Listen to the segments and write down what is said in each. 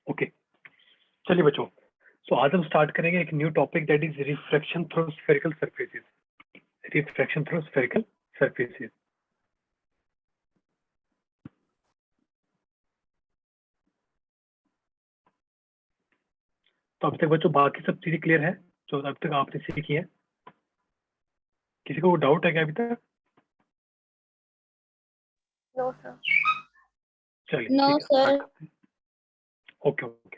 Okay, चलिए बच्चों, सो आज हम स्टार्ट करेंगे एक new topic that is refraction through spherical surfaces. Refraction through spherical surfaces. तो अब तक बच्चों बाकी सब चीजें क्लियर है जो अब तक आपने सीखी है? किसी को डाउट है क्या अभी तक? No sir. चलिए नो ठीक है, सर। start करते हैं। ओके ओके,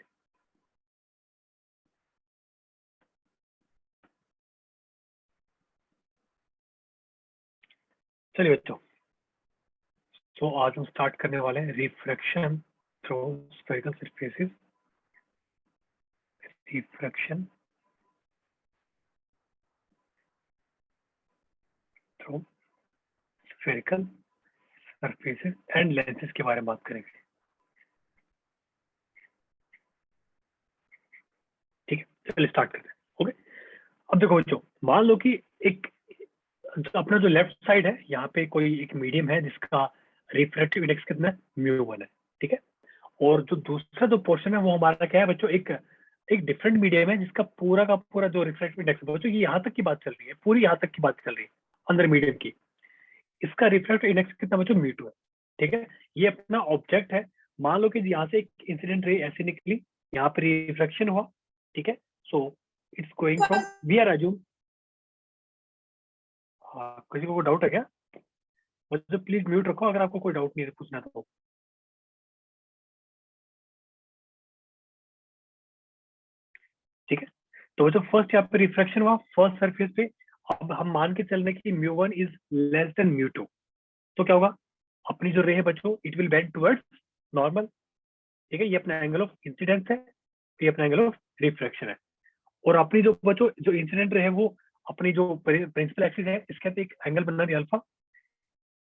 चलिए बच्चों, तो आज हम स्टार्ट करने वाले हैं refraction through spherical surfaces. Refraction through spherical surfaces and lenses के बारे में बात करेंगे। ठीक है, चलिए स्टार्ट करते हैं। ओके, अब देखो बच्चों, मान लो कि एक अपना जो लेफ्ट साइड है यहाँ पे कोई एक मीडियम है जिसका रिफ्रैक्टिव इंडेक्स कितना है, μ1 है। ठीक है, और जो दूसरा जो पोर्शन है वो हमारा क्या है बच्चों, एक एक डिफरेंट मीडियम है जिसका पूरा का पूरा जो रिफ्रैक्टिव इंडेक्स है बच्चों, ये यहाँ तक की बात चल रही है, पूरी यहाँ तक की बात चल रही है अंदर मीडियम की। इसका रिफ्रैक्टिव इंडेक्स कितना बच्चों, μ2 है। ठीक है, ये अपना ऑब्जेक्ट है। मान लो कि यहाँ से एक इंसिडेंट रे ऐसे निकली, यहाँ पे रिफ्रैक्शन हुआ। ठीक है, so it's going from, we are assume, किसी को डाउट है क्या? बच्चों प्लीज म्यूट रखो अगर आपको कोई डाउट नहीं है पूछना तो। ठीक है, तो बच्चों फर्स्ट यहाँ पे रिफ्रैक्शन हुआ फर्स्ट सरफेस पे। अब हम मान के चल रहे हैं कि μ1 इज लेस देन μ2, तो क्या होगा, अपनी जो रे है बच्चों it will bend towards normal. ठीक है, ये अपना एंगल ऑफ इंसिडेंस है, ये अपना एंगल ऑफ रिफ्रैक्शन है। और अपनी जो बच्चों जो इंसिडेंट रे है वो अपनी जो प्रिंसिपल एक्सिस है इसके अंदर एक एंगल बना रही है अल्फा।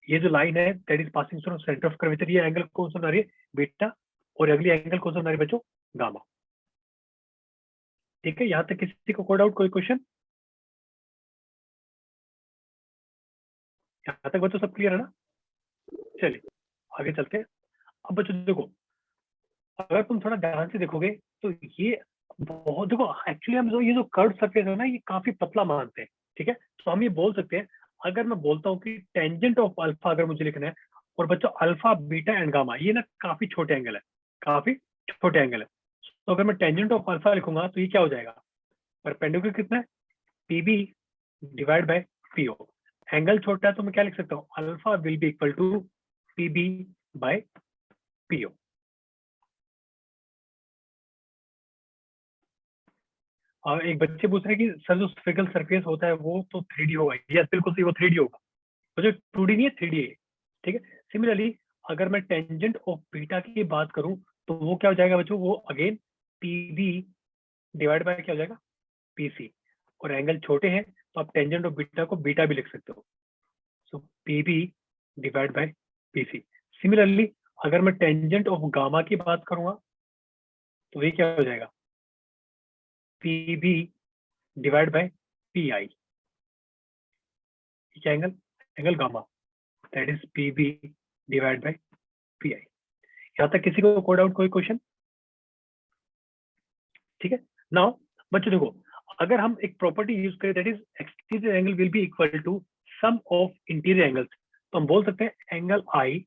ये जो लाइन है that is passing through centre of curvature, ये एंगल कौन सा बना रही है, बीटा। और अगली एंगल कौन सा बना रही है बच्चों, गामा। ठीक है, यहाँ तक किसी को कोई डाउट, कोई क्वेश्चन? यहाँ तक बच्चों सब क्लियर है ना? चलिए आगे चलते हैं। अब बच्चों देखो, अगर तुम थोड़ा ध्यान से देखोगे तो ये बहुत, देखो एक्चुअली हम जो ये जो कर्व सरफेस है ना ये काफी पतला मानते हैं। ठीक है, तो हम ये बोल सकते हैं, अगर मैं बोलता हूँ कि टेंजेंट ऑफ अल्फा अगर मुझे लिखना है, और बच्चों अल्फा बीटा एंड गामा ये ना काफी छोटे एंगल है, काफी छोटे एंगल है। तो अगर मैं टेंजेंट ऑफ अल्फा लिखूंगा तो ये क्या हो जाएगा, परपेंडिकुलर कितना है, PB divide by PO. Angle छोटा है तो मैं क्या लिख सकता हूँ, alpha will be equal to PB by PO. और एक बच्चे पूछ रहे हैं कि सर जो स्फेरिकल सरफेस होता है वो तो 3D होगा। यस बिल्कुल सही, वो 3D होगा। तो जो 2D नहीं है 3D है। ठीक है, सिमिलरली अगर मैं टेंजेंट ऑफ बीटा की बात करूं तो वो क्या हो जाएगा बच्चों, वो अगेन पीबी डिवाइड बाय क्या हो जाएगा, पीसी। और एंगल छोटे हैं तो आप टेंजेंट ऑफ बीटा को बीटा भी लिख सकते हो, so PB divide by PC. Similarly अगर मैं टेंजेंट ऑफ गामा की बात करूंगा तो ये क्या हो जाएगा, पीबी डिवाइड बाय पीआई। क्या angle, angle gamma, that is PB divide by PI. यहाँ तक किसी को कोई डाउट, कोई क्वेश्चन? ठीक है, नाउ बच्चों देखो, अगर हम एक प्रॉपर्टी यूज करें that is exterior angle will be equal to sum of interior angles, तो हम बोल सकते हैं एंगल आई,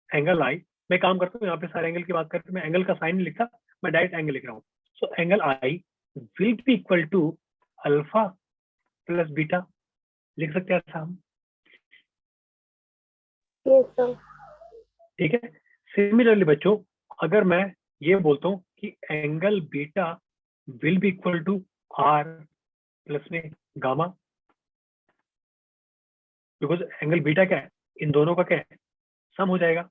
एंगल आई, मैं काम करता हूँ यहाँ पे सारे एंगल की बात करते हैं, मैं एंगल का साइन नहीं लिखता, मैं डायरेक्ट एंगल लिख रहा हूँ। So angle I will be equal to alpha plus beta, लिख सकते हैं ऐसा हम। Yes sir. ठीक है, सिमिलरली बच्चों अगर मैं ये बोलता हूँ कि angle beta will be equal to R plus में गामा, बिकॉज एंगल बीटा क्या है, इन दोनों का क्या है, सम हो जाएगा।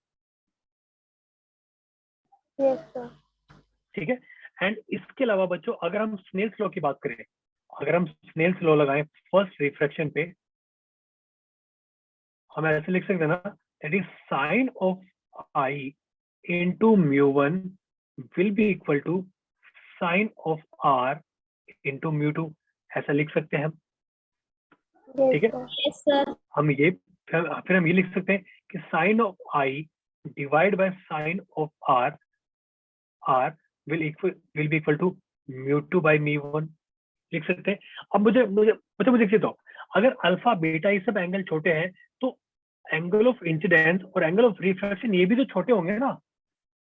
Yes sir. ठीक है, एंड इसके अलावा बच्चों अगर हम स्नेल्स लॉ की बात करें, अगर हम स्नेल्स लॉ लगाएं फर्स्ट रिफ्रैक्शन पे, हम ऐसे लिख सकते हैं ना, that is sine of I into μ1 will be equal to sine of R into μ2, ऐसा लिख सकते हैं हम। ठीक है, यस सर। हम ये फिर हम ये लिख सकते हैं कि sine of I divide by sine of R r will be equal to mu2 by mu1 लिख सकते हैं। अब मुझे मुझे मुझे मुझे दो, अगर अल्फा बीटा ये सब एंगल छोटे हैं तो एंगल ऑफ इंसिडेंस और एंगल ऑफ रिफ्रैक्शन ये भी तो छोटे होंगे ना,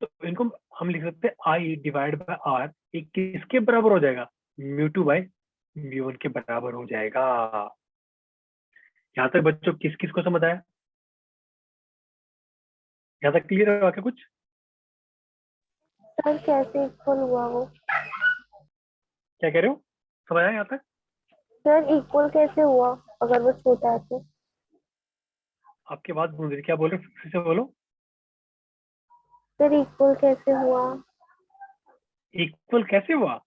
तो इनको हम लिख सकते हैं आई डिवाइड बाय आर, ये किसके बराबर हो जाएगा, mu2 बाय mu1 के बराबर हो जाएगा। यहाँ तक बच्चों किस किस को समझ आया, यहाँ तक क्लियर है क्या कुछ? सर कैसे इक्वल हुआ वो? क्या कह रहे हो, समझ आया यहाँ तक? सर इक्वल कैसे हुआ अगर वो छोटा है तो? आपकी बात गूंज रही, क्या बोल रहे हो, फिर से बोलो। सर इक्वल कैसे हुआ? इक्वल कैसे हुआ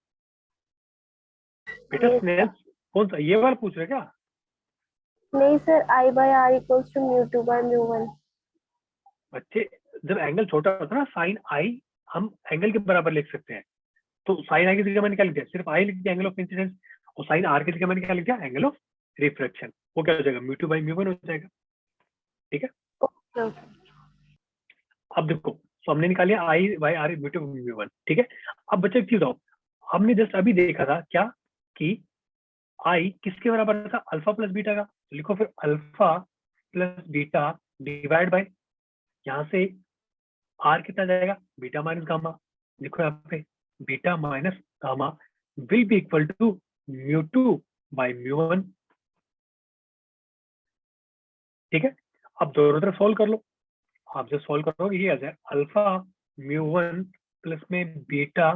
बेटा, Yes, स्नेल कौन सा ये वाला पूछ रहे क्या? नहीं sir, I by R equals to mu two by mu one. बच्चे जब एंगल छोटा होता है ना, साइन आई हम एंगल के बराबर लिख सकते हैं, तो साइन आई की जगह मैंने क्या लिख दिया, सिर्फ आई लिख दिया एंगल ऑफ इंसिडेंस, और साइन आर की जगह मैंने क्या लिख दिया, एंगल ऑफ रिफ्लेक्शन। वो क्या हो जाएगा, mu2 बाई mu1 हो जाएगा। ठीक है, अब देखो, तो हमने निकाल लिया आई बाई आर mu2 mu1। ठीक है, अब बच्चे एक चीज आओ, हमने जस्ट अभी देखा था क्या कि आई किसके बराबर था, अल्फा प्लस बीटा का, तो लिखो फिर alpha plus beta divide by, यहाँ से आर कितना जाएगा, बीटा माइनस गामा, लिखो यहाँ पे beta minus gamma will be equal to mu2 by mu1। ठीक है, अब दोनों तरफ सोल्व कर लो, आप जो सोल्व करोगे ये आ जाए अल्फा mu1 प्लस में beta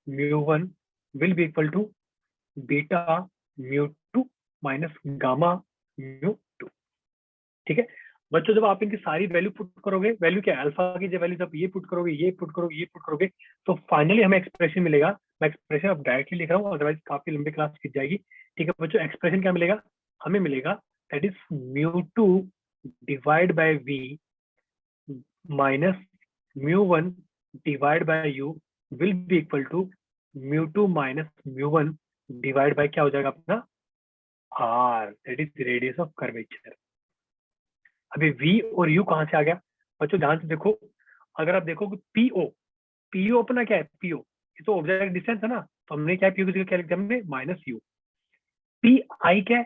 mu1 will be equal to beta mu2 minus gamma mu2। ठीक है बच्चों, जब आप इनकी सारी वैल्यू पुट करोगे, वैल्यू क्या है, अल्फा की जो वैल्यू, जब ये पुट करोगे, ये पुट करोगे, ये पुट करोगे, तो फाइनली हमें एक्सप्रेशन मिलेगा। मैं एक्सप्रेशन अब डायरेक्टली लिख रहा हूँ, अदरवाइज काफी लंबी क्लास खिंच जाएगी। ठीक है बच्चों, एक्सप्रेशन क्या मिलेगा, हमें मिलेगा that is mu2 divide by v minus mu1 divide by u will be equal to mu2 minus mu1 divide by क्या हो जाएगा अपना r, that is radius of curvature. अभी v और u कहाँ से आ गया बच्चों, ध्यान से देखो, अगर आप देखो पीओ अपना क्या है, पीओ ये तो ऑब्जेक्ट डिस्टेंस है ना, तो हमने क्या पीओ की जगह क्या लिख दिया, हमने माइनस यू। पी आई क्या है,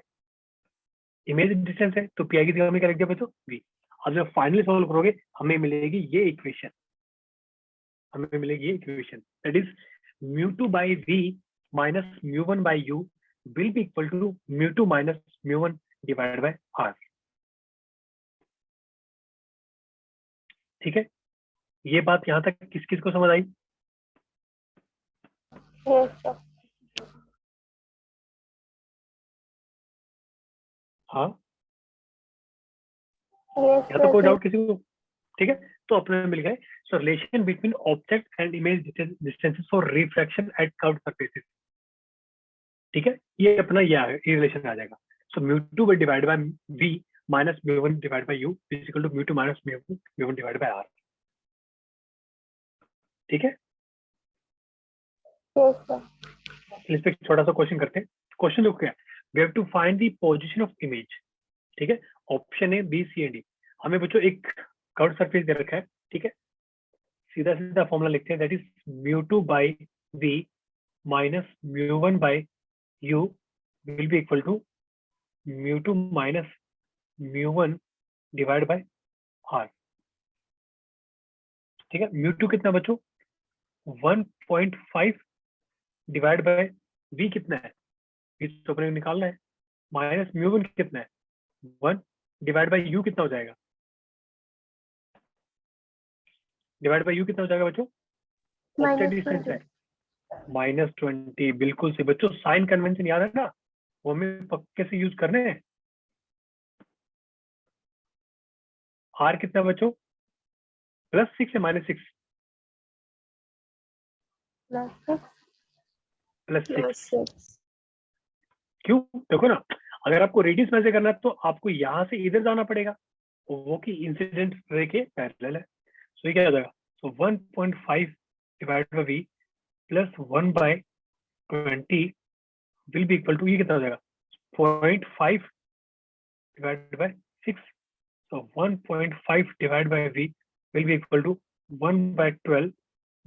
इमेज डिस्टेंस है, तो पी आई की जगह हमने क्या लिख दिया बच्चों, वी। अब जब फाइनली सॉल्व करोगे हमें मिलेगी ये इक्वेशन, हमें मिलेगी ये equation that is mu2 by v minus mu1 by u will be equal to mu2 minus mu1 divide by r। ठीक है, ये बात यहाँ तक किस किस को समझ आई? Yes sir. हाँ, यस या तो कोई सर। डाउट किसी को? ठीक है, तो अपने मिल गए, so relation between object and image distances for refraction at curved surfaces. ठीक है, ये अपना ये रिलेशन आ जाएगा। So mu2 divide by v minus mu1 divide by u is equal to mu2 minus mu1 divide by r। ठीक है, yes sir. इस पे छोटा सा क्वेश्चन करते हैं। क्वेश्चन देखो क्या है, we have to find the position of image. ठीक है, ऑप्शन है बी सी एंड डी। हमें बच्चों एक कर्व सरफेस दे रखा है। ठीक है, सीधा सीधा फॉर्मूला लिखते हैं, that is mu2 by v minus mu1 by u will be equal to mu2 minus mu1 divide by r। ठीक है, mu2 कितना बच्चों, 1.5 डिवाइड बाय v कितना है, इस तो अपने निकालना है, माइनस mu1 कितना है, 1 डिवाइड बाय u कितना हो जाएगा, डिवाइड बाय u कितना हो जाएगा बच्चों, ऑब्जेक्ट डिस्टेंस है -20। बिल्कुल से बच्चों, साइन कन्वेंशन याद है ना, वो हमें पक्के से यूज करने हैं। r कितना बच्चों, +6 है -6, +6। क्यों, देखो ना, अगर आपको रेडियस मेजर करना है तो आपको यहाँ से इधर जाना पड़ेगा, वो की इंसिडेंट रे के पैरेलल है। सो ये क्या हो जाएगा, so 1.5 divide by v plus 1/20 will be equal to, ये कितना हो जाएगा, 0.5 divide by 6। So 1.5 divide by v will be equal to 1/12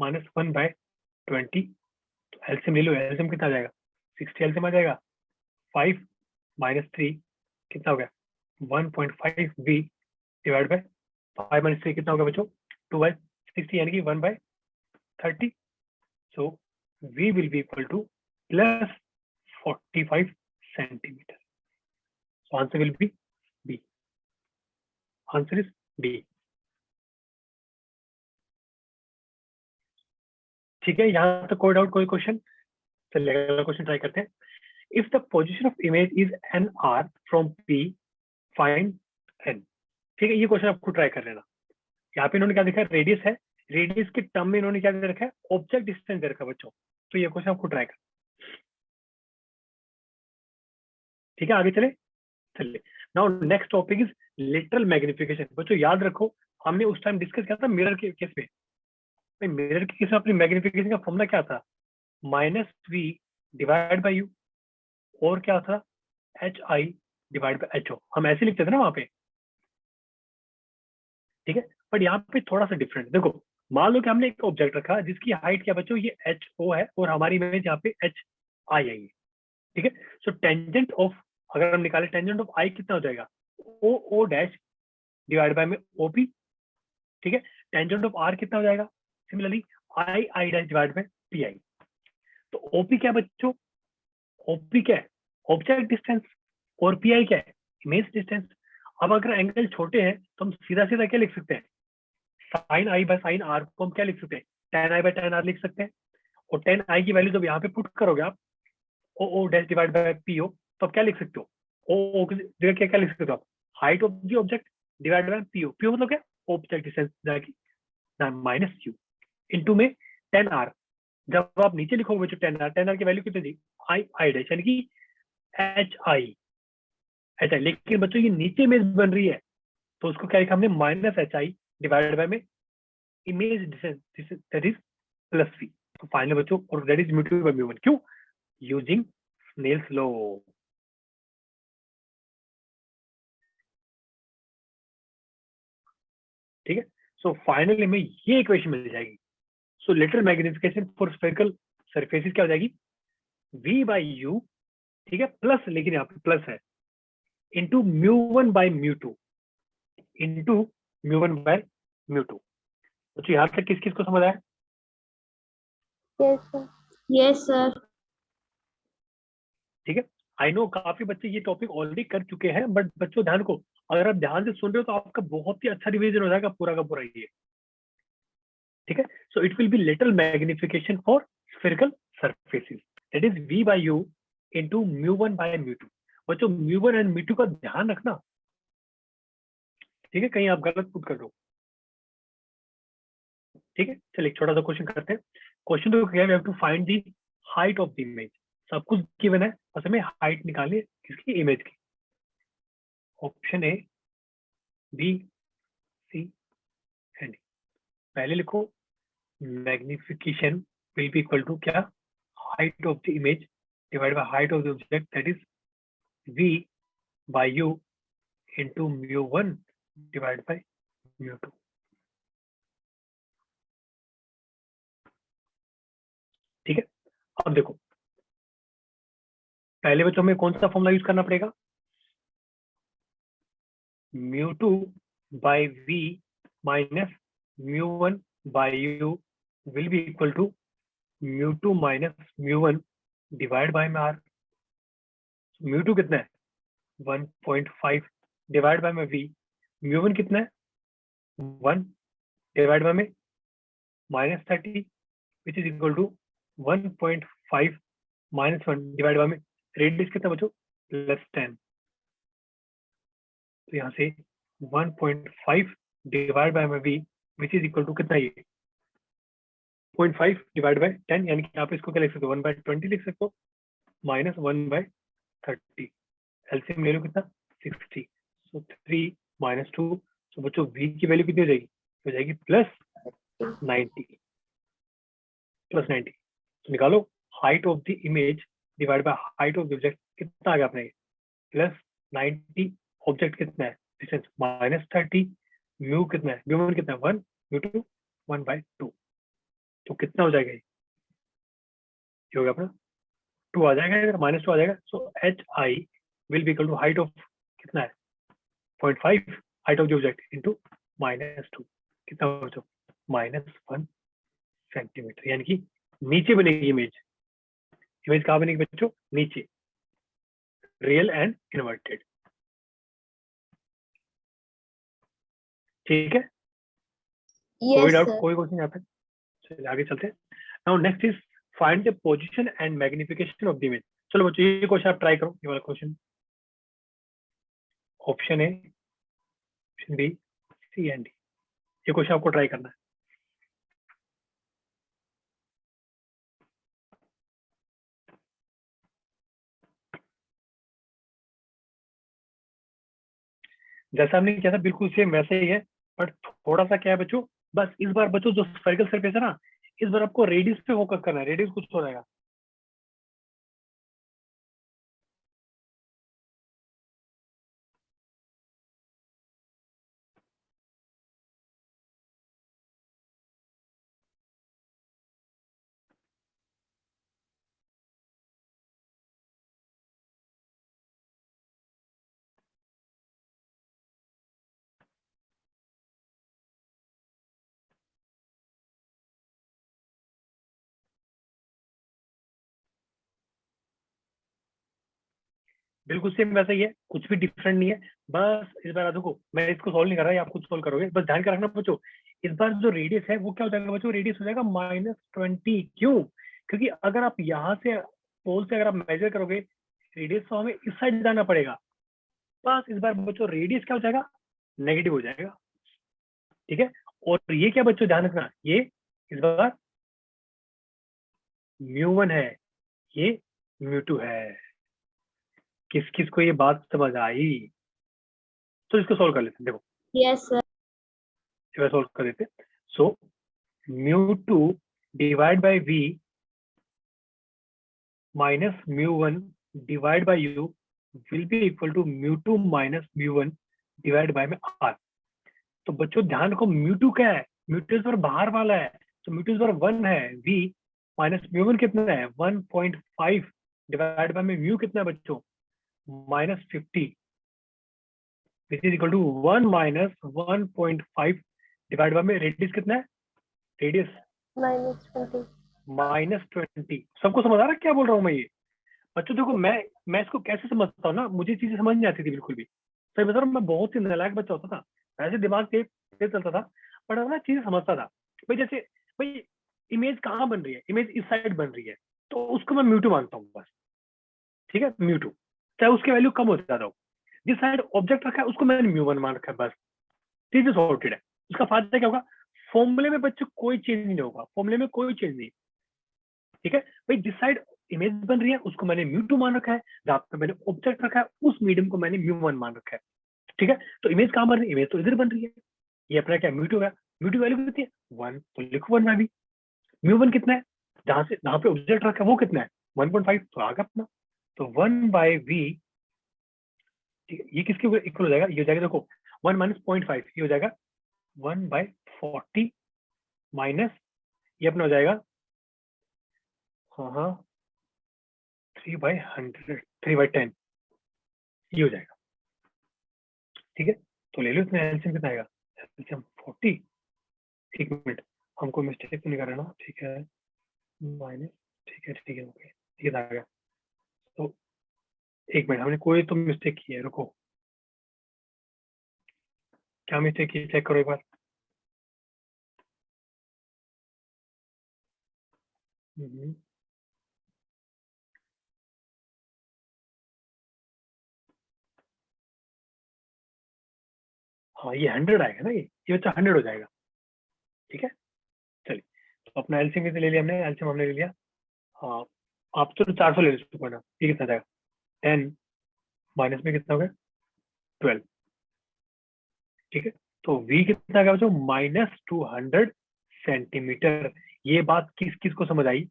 minus 1/20, तो एलसीएम ले लो, एलसीएम कितना आ जाएगा 60, एलसीएम आ जाएगा 5 माइनस 3 कितना हो गया 1.5v डिवाइड बाय 5 माइनस 3 कितना होगा बच्चों 2/60 यानी कि 1/30, so v will be equal to plus 45 centimeter. So answer will be B. Answer is B. ठीक है, यहाँ तक कोई डाउट, कोई क्वेश्चन? चलिए अगला क्वेश्चन ट्राई करते हैं. If the position of image is an r from P, find n. ठीक है, ये क्वेश्चन आपको ट्राई कर लेना. यहाँ पे इन्होंने क्या देखा, रेडियस है, रेडियस के टर्म में इन्होंने क्या दे रखा है, ऑब्जेक्ट डिस्टेंस दे रखा है बच्चों. तो ये क्वेश्चन आपको ट्राई कर. ठीक है, आगे चले. चलिए, now next topic is literal magnification. बच्चों याद रखो, हमने उस टाइम डिस्कस किया था मिरर के केस में. भाई मिरर के केस में अपनी मैग्निफिकेशन का फॉर्मूला क्या था, -v डिवाइड बाय u, और क्या था hi डिवाइड बाय ho. हम ऐसे लिखते थे ना वहां पे. ठीक है, बट यहाँ पे थोड़ा सा डिफरेंट. देखो, मान लो कि हमने एक ऑब्जेक्ट रखा जिसकी हाइट क्या बच्चों, ये ho है, और हमारी इमेज यहाँ पे hi आई है. ठीक है, सो टेंजेंट ऑफ, अगर हम निकाले टेंजेंट ऑफ आई कितना हो जाएगा, o डैश डिवाइड बाय में OP. ठीक है, टेंजेंट ऑफ r कितना हो जाएगा, similarly i dash divide bye PI. तो OP क्या है बच्चों, OP क्या है, ऑब्जेक्ट डिस्टेंस, और PI क्या है, इमेज डिस्टेंस. अब अगर एंगल छोटे हैं तो हम सीधा सीधा क्या लिख सकते हैं, sine I by sine R को हम क्या लिख सकते हैं, tan i by tan r लिख सकते हैं. और tan i की वैल्यू जब यहाँ पे पुट करोगे आप O dash divide by PO, तो आप क्या लिख सकते हो, ओ की जगह क्या क्या लिख सकते हो आप, height of the object divide by PO. PO मतलब क्या, ऑब्जेक्ट डिस्टेंस जाएगी माइनस u इनटू में tan r. जब आप नीचे लिखोगे जो tan r की वैल्यू कितनी थी, i डैश यानी कि hi. लेकिन बच्चों ये नीचे इमेज बन रही है, तो उसको क्या लिखा हमने, -hi डिवाइडेड बाय में image distance that is plus v. तो फाइनल बच्चों, और दैट इज म्यू बाय म्यू1. क्यों, यूजिंग स्नेल्स लॉ. ठीक है, सो फाइनली में ये इक्वेशन मिल जाएगी. So literal magnification for spherical surfaces क्या हो जाएगी, v बाय u. ठीक है, प्लस, लेकिन यहाँ पे प्लस है, इंटू म्यू1 बाय म्यू2 इंटू म्यू1 बाय म्यू2. तो यहाँ तक किस किस को समझ आया? Yes, sir. Yes sir. ठीक है, आई नो काफी बच्चे ये टॉपिक ऑलरेडी कर चुके हैं, बट बच्चों ध्यान को, अगर आप ध्यान से सुन रहे हो तो आपका बहुत ही अच्छा रिवीजन हो जाएगा पूरा का पूरा ये. ठीक है, so it will be little magnification for spherical surfaces, that is v by u into mu one by mu two. बच्चों म्यू1 एंड म्यू2 का ध्यान रखना. ठीक है, कहीं आप गलत पुट कर दो. ठीक है, चलिए एक छोटा सा क्वेश्चन करते हैं. क्वेश्चन तो क्या है, we have to find the height of the image. सब कुछ गिवन है, बस हमें हाइट निकालनी है किसकी, इमेज की. Option A, B, C and D. पहले लिखो, magnification will be equal to क्या, height of the image divide by height of the object, that is v by u into mu one divide by mu two. ठीक है, अब देखो, पहले बच्चों में कौन सा फॉर्मूला यूज करना पड़ेगा, mu two by v minus mu one by u will be equal to mu two minus mu one divide by में r. म्यू2 कितना है 1.5 डिवाइड बाय में v. म्यू1 कितना है 1 डिवाइड बाय में -30 which is equal to 1.5 minus 1 divide by में radius कितना बच्चों, +10. तो यहाँ से 1.5 डिवाइड बाय में v which is equal to कितना, ये 0.5 डिवाइड बाय 10, यानी कि आप इसको क्या लिख सकते हो, 1/20 लिख सकते हो, माइनस 1/30. एलसीएम ले लो कितना 60. सो 3 माइनस 2. सो बच्चों v की वैल्यू कितनी हो जाएगी +90. तो निकालो, height of the image divide by height of the object कितना आ गया अपने, +90. ऑब्जेक्ट कितना है, डिस्टेंस -30. म्यू कितना है, म्यू1 कितना है 1, म्यू2 1/2. तो कितना हो जाएगा, ये हो गया अपना 2 आ जाएगा, अगर -2 आ जाएगा, so H I will be equal to height of कितना है 0.5 height of the object into -2, कितना हो जाओ -1 सेंटीमीटर, यानी कि नीचे बनेगी इमेज। इमेज कहाँ बनेगी बच्चों, नीचे, रियल एंड इन्वर्टेड। ठीक है, कोई Yes, डाउट, sir. कोई क्वेश्चन यहाँ पे? चलिए आगे चलते हैं। Now next is find the position and magnification of the image. चलो बच्चों ये क्वेश्चन आप ट्राई करो, ये वाला question. Option A, option B, C and D, ये क्वेश्चन आपको ट्राई करना है। जैसा हमने किया था बिल्कुल सेम वैसे ही है, बट थोड़ा सा क्या है बच्चों, बस इस बार बच्चों जो स्फेरिकल सरफेस है ना, इस बार आपको रेडियस पे फोकस करना है, रेडियस कुछ हो जाएगा। बिल्कुल सेम वैसा ही है, कुछ भी डिफरेंट नहीं है। बस इस बार देखो, मैं इसको सॉल्व नहीं कर रहा, ये आप खुद सॉल्व करोगे। बस ध्यान का रखना बच्चों, इस बार जो रेडियस है वो क्या हो जाएगा बच्चों, रेडियस हो जाएगा -20। क्यों? क्योंकि अगर आप यहाँ से पोल से अगर आप मेजर करोगे रेडियस, तो हमें इस साइड जाना पड़ेगा। बस इस बार बच्चों रेडियस क्या हो जाएगा, नेगेटिव हो जाएगा। ठीक है, और ये क्या बच्चों ध्यान रखना, ये इस बार μ1 है, ये μ2 है। किस किस को ये बात समझ आई? तो इसको सोल्व कर लेते हैं, देखो Yes, sir. इसको सोल्व कर देते हैं। So μ2 divide by v minus μ1 divide by u will be equal to μ2 minus μ1 divide by में r। तो बच्चों ध्यान रखो, μ2 क्या है, μ2 इस बार बाहर वाला है, तो μ2 इस बार 1 है, v माइनस μ1 कितना है 1.5 डिवाइड बाय में म्यू कितना है बच्चों -50, which is equal to 1 minus 1.5 divide by में रेडियस कितना है, रेडियस -20. -20। सबको समझ आ रहा है क्या बोल रहा हूँ मैं? ये बच्चों देखो, मैं इसको कैसे समझता हूँ ना, मुझे चीजें समझ नहीं आती थी बिल्कुल भी। सही बता रहा हूँ, मैं बहुत ही नालायक बच्चा होता था, ऐसे दिमाग तेज चलता था, बट ना चीजें समझता था। भाई जैसे, भाई इमेज कहाँ बन रही है, इमेज इस साइड बन रही है, तो उसको मैं म्यूटू मानता हूँ बस। ठीक है, म्यूटू, चाहे उसकी वैल्यू कम हो ज्यादा हो। जिस साइड ऑब्जेक्ट रखा है उसको मैंने म्यू1 मान रखा है बस। चीजें सॉर्टेड है। उसका फायदा क्या होगा, फॉर्मूले में बच्चों कोई चेंज नहीं होगा, फॉर्मूले में कोई चेंज नहीं। ठीक है भाई, जिस साइड इमेज बन रही है उसको मैंने म्यू2 मान रखा है, जहां पे मैंने ऑब्जेक्ट रखा है उस मीडियम को मैंने म्यू1 मान रखा है। ठीक है, तो इमेज कहाँ बन रही है, इमेज तो इधर बन रही है। ये अपना क्या म्यू2 है, म्यू2 वैल्यू कितनी है 1, तो लिखो 1 भी। म्यू1 कितना है, जहां पे ऑब्जेक्ट रखा है वो कितना है 1.5, तो आ गया अपना। तो 1/v, ये किसके इक्वल हो जाएगा, ये हो जाएगा देखो 1 माइनस 0.5, ये हो जाएगा 1/40 माइनस, ये अपना हो जाएगा हाँ 3/100, 3/10, ये हो जाएगा। ठीक है, तो ले लो इसमें एलसीएम कितना आएगा, एलसीएम 40। एक मिनट, हमको मिस्टेक तो नहीं कर रहा ना, ठीक है माइनस, ठीक है ओके, ठीक है आ गया। तो एक मिनट, हमने कोई तो मिस्टेक की है, रुको, क्या मिस्टेक की चेक करो एक बार। हाँ ये 100 आएगा ना, ये बच्चा 100 हो जाएगा। ठीक है, चलिए, तो अपना एलसीएम कितने ले लिया हमने, एलसीएम हमने ले लिया, हाँ आप तो 400 ले लीजिए ना, ये कितना जाएगा 10 माइनस में कितना हो गया 12। ठीक है, तो v कितना गया बच्चों -200 सेंटीमीटर। ये बात किस किस को समझ आई,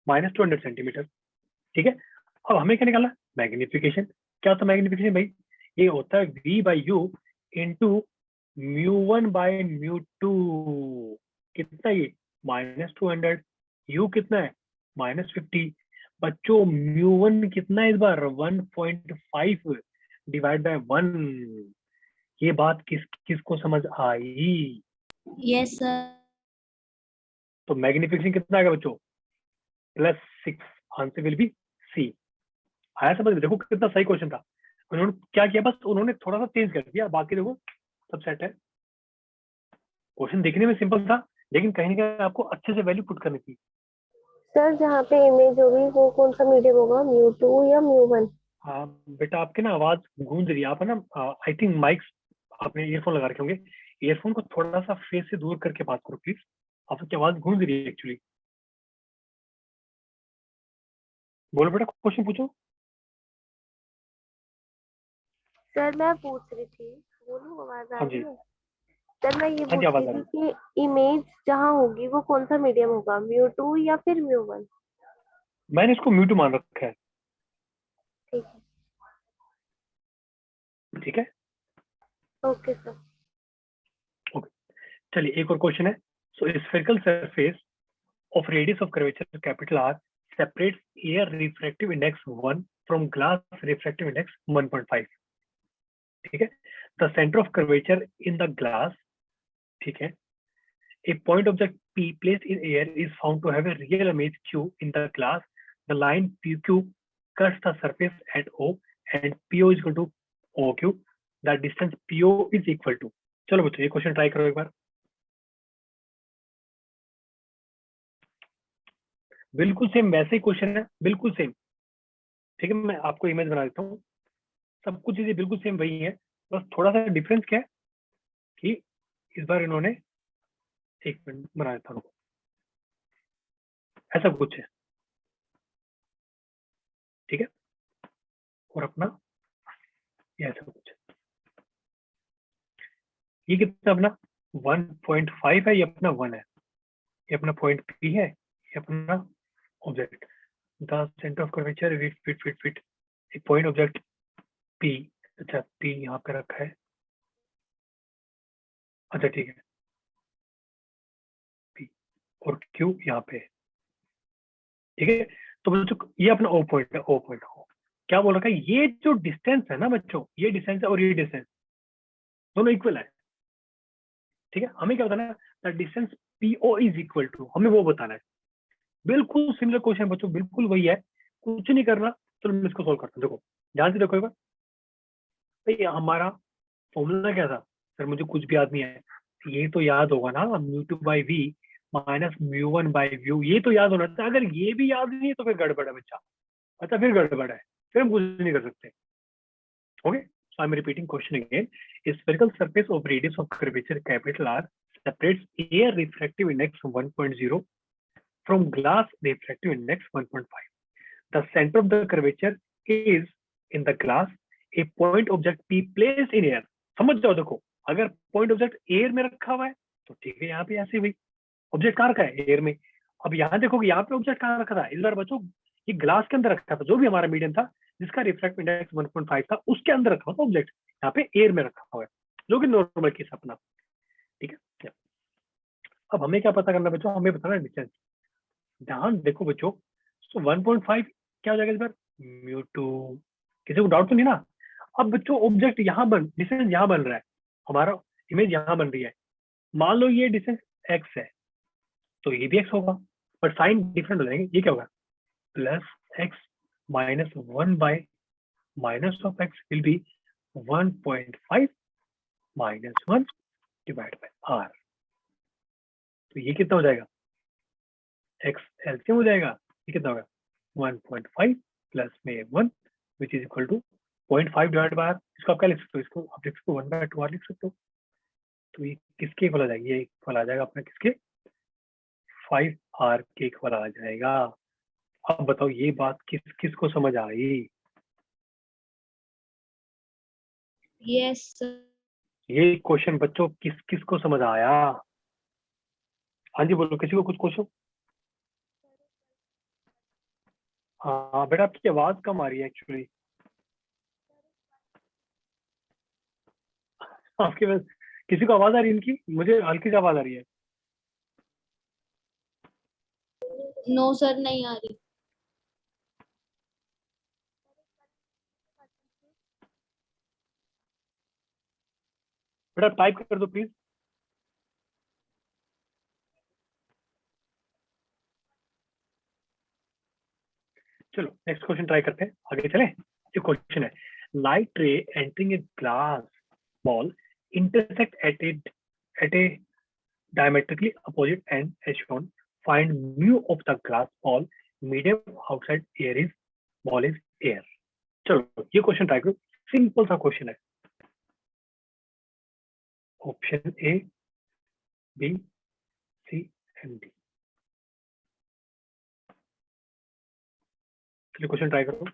-200 सेंटीमीटर। ठीक है, अब हमें क्या निकालना, मैग्निफिकेशन। क्या होता है मैग्निफिकेशन भाई, ये होता है v by u into μ1 by μ2। कितना ये -200, u कितना है -50। बच्चों μ1 कितना है इस बार 1.5 डिवाइड बाय 1। ये बात किसको समझ आई? Yes sir. तो मैग्निफिकेशन कितना आएगा बच्चों +6। Answer will be C. आया समझ में? देखो कितना सही क्वेश्चन था। उन्होंने क्या किया, बस उन्होंने थोड़ा सा चेंज कर दिया, बाकी देखो सब सेट है। क्वेश्चन देखने में सिंपल था, लेकिन कहीं ना कहीं आपको अच्छे से वैल्यू पुट करनी थी। सर जहाँ पे इमेज होगी वो कौन सा मीडियम होगा, म्यू2 या म्यू1? हाँ बेटा, आपके ना आवाज गूंज रही है। आप है ना, आई थिंक माइक्स आपने ईयरफोन लगा रखे होंगे। ईयरफोन को थोड़ा सा फेस से दूर करके बात करो प्लीज, आपकी आवाज गूंज रही है एक्चुअली। बोलो बेटा, क्वेश्चन पूछो। सर मैं पूछ रही थी, बोलूं आवाज आ हाँ रही जी, है? सर मैं ये हाँ जी पूछ आवाज रही आ थी रही कि इमेज जहाँ होगी वो कौन सा मीडियम होगा, म्यू2 या फिर म्यू1? है। मैंने इसको म्यूट मान रखा है। ठीक है। ठीक है, ओके सर। ओके। चलिए एक और क्वेश्चन है। So spherical surface of radius of curvature capital R separates air refractive index 1 from glass refractive index 1.5। ठीक है, the center of curvature in the glass, ठीक है, a point object P placed in air is found to have a real image Q in the glass। the line PQ cuts the surface at O and PO is equal to OQ। the distance PO is equal to। चलो बच्चों ये question try करो एक बार। बिल्कुल same वैसे ही question है, बिल्कुल same. ठीक है, मैं आपको इमेज बना देता हूँ। सब कुछ चीजें बिल्कुल सेम वही है, बस थोड़ा सा डिफरेंस क्या है कि इस बार इन्होंने, एक मिनट बना देता हूँ, ऐसा कुछ है। ठीक है, और अपना ये ऐसा कुछ है। ये कितना अपना 1.5 है, ये अपना 1 है, ये अपना पॉइंट पी है, ये अपना object. The centre of curvature with fit fit fit एक पॉइंट ऑब्जेक्ट पी। अच्छा पी यहाँ पे रखा है, अच्छा ठीक है, पी और क्यू यहाँ पे है। ठीक है, तो बच्चों ये अपना ओ पॉइंट है, ओ पॉइंट हो। क्या बोल रखा है, ये जो डिस्टेंस है ना बच्चों, ये डिस्टेंस है और ये डिस्टेंस दोनों इक्वल है। ठीक है, हमें क्या बताना है, the distance PO is equal to, हमें वो बताना है। बिल्कुल सिमिलर क्वेश्चन बच्चों, बिल्कुल वही है, कुछ नहीं करना। चलो मैं इसको सोल्व करता हूँ। देखो ध्यान से देखो एक बार, भाई हमारा फॉर्मूला क्या था सर, मुझे कुछ भी याद नहीं है। ये तो याद होगा ना, μ2/v माइनस μ1/v, ये तो याद होना था। अगर ये भी याद नहीं है तो फिर गड़बड़ है बच्चा, अच्छा फिर गड़बड़ है, फिर हम कुछ नहीं कर सकते। Okay, so I'm repeating question again। A spherical surface of radius of curvature capital R separates air refractive index 1.0 from glass refractive index 1.5। The center of the curvature is in the glass। A point object P placed in air। समझ जाओ, देखो अगर point object air में रखा हुआ है तो ठीक है, यहाँ पे ऐसे हुई। ऑब्जेक्ट कहाँ रखा है, एयर में। अब यहाँ देखोगे यहाँ पे ऑब्जेक्ट कहाँ रखा था इस बार बच्चों, ये ग्लास के अंदर रखा था, जो भी हमारा मीडियम था जिसका रिफ्रैक्टिव इंडेक्स 1.5 था, उसके अंदर रखा था ऑब्जेक्ट। यहाँ पे एयर में रखा हुआ है, जो कि नॉर्मल केस अपना। ठीक है, अब हमें क्या पता करना बच्चों, हमें बताना डिस्टेंस। ध्यान देखो बच्चों, तो 1.5 क्या हो जाएगा इस बार, म्यू2। किसी को डाउट तो नहीं ना? अब बच्चों ऑब्जेक्ट यहाँ डिस्टेंस यहाँ बन रहा है, हमारा इमेज यहाँ बन रही है। मान लो ये डिस्टेंस एक्स है, तो ये भी एक्स होगा, पर साइन डिफरेंट हो जाएंगे। ये क्या होगा, plus X minus 1 by minus of X will be 1.5 minus 1 divide by R. तो ये कितना हो जाएगा, एक्स एलसीएम हो जाएगा, ये कितना होगा 1.5 प्लस में 1 which is equal to 0.5 divide by R. इसको आप क्या लिख सकते हो, इसको आप लिख सकते हो 1/2 लिख सकते हो। तो ये किसके इक्वल आ जाएगी, ये इक्वल आ जाएगा अपना किसके, 5r के इक्वल आ जाएगा। अब बताओ ये बात किसको समझ आई? Yes sir. ये क्वेश्चन बच्चों किसको समझ आया? हाँ जी बोलो, किसी को कुछ क्वेश्चन? हाँ बेटा, आपकी आवाज कम आ रही है एक्चुअली। आपके पास किसी को आवाज आ रही है इनकी, मुझे हल्की सी आवाज आ रही है। नो सर, नहीं आ रही। बेटा टाइप कर दो प्लीज। चलो नेक्स्ट क्वेश्चन ट्राई करते हैं, आगे चले। ये क्वेश्चन है, लाइट रे entering a glass ball intersect at A diametrically opposite end as shown. Find mu of the glass ball medium outside air is ball is air. चलो ये क्वेश्चन ट्राई करो, सिंपल सा क्वेश्चन है। Option A, B, C and D. चलिए question try करो।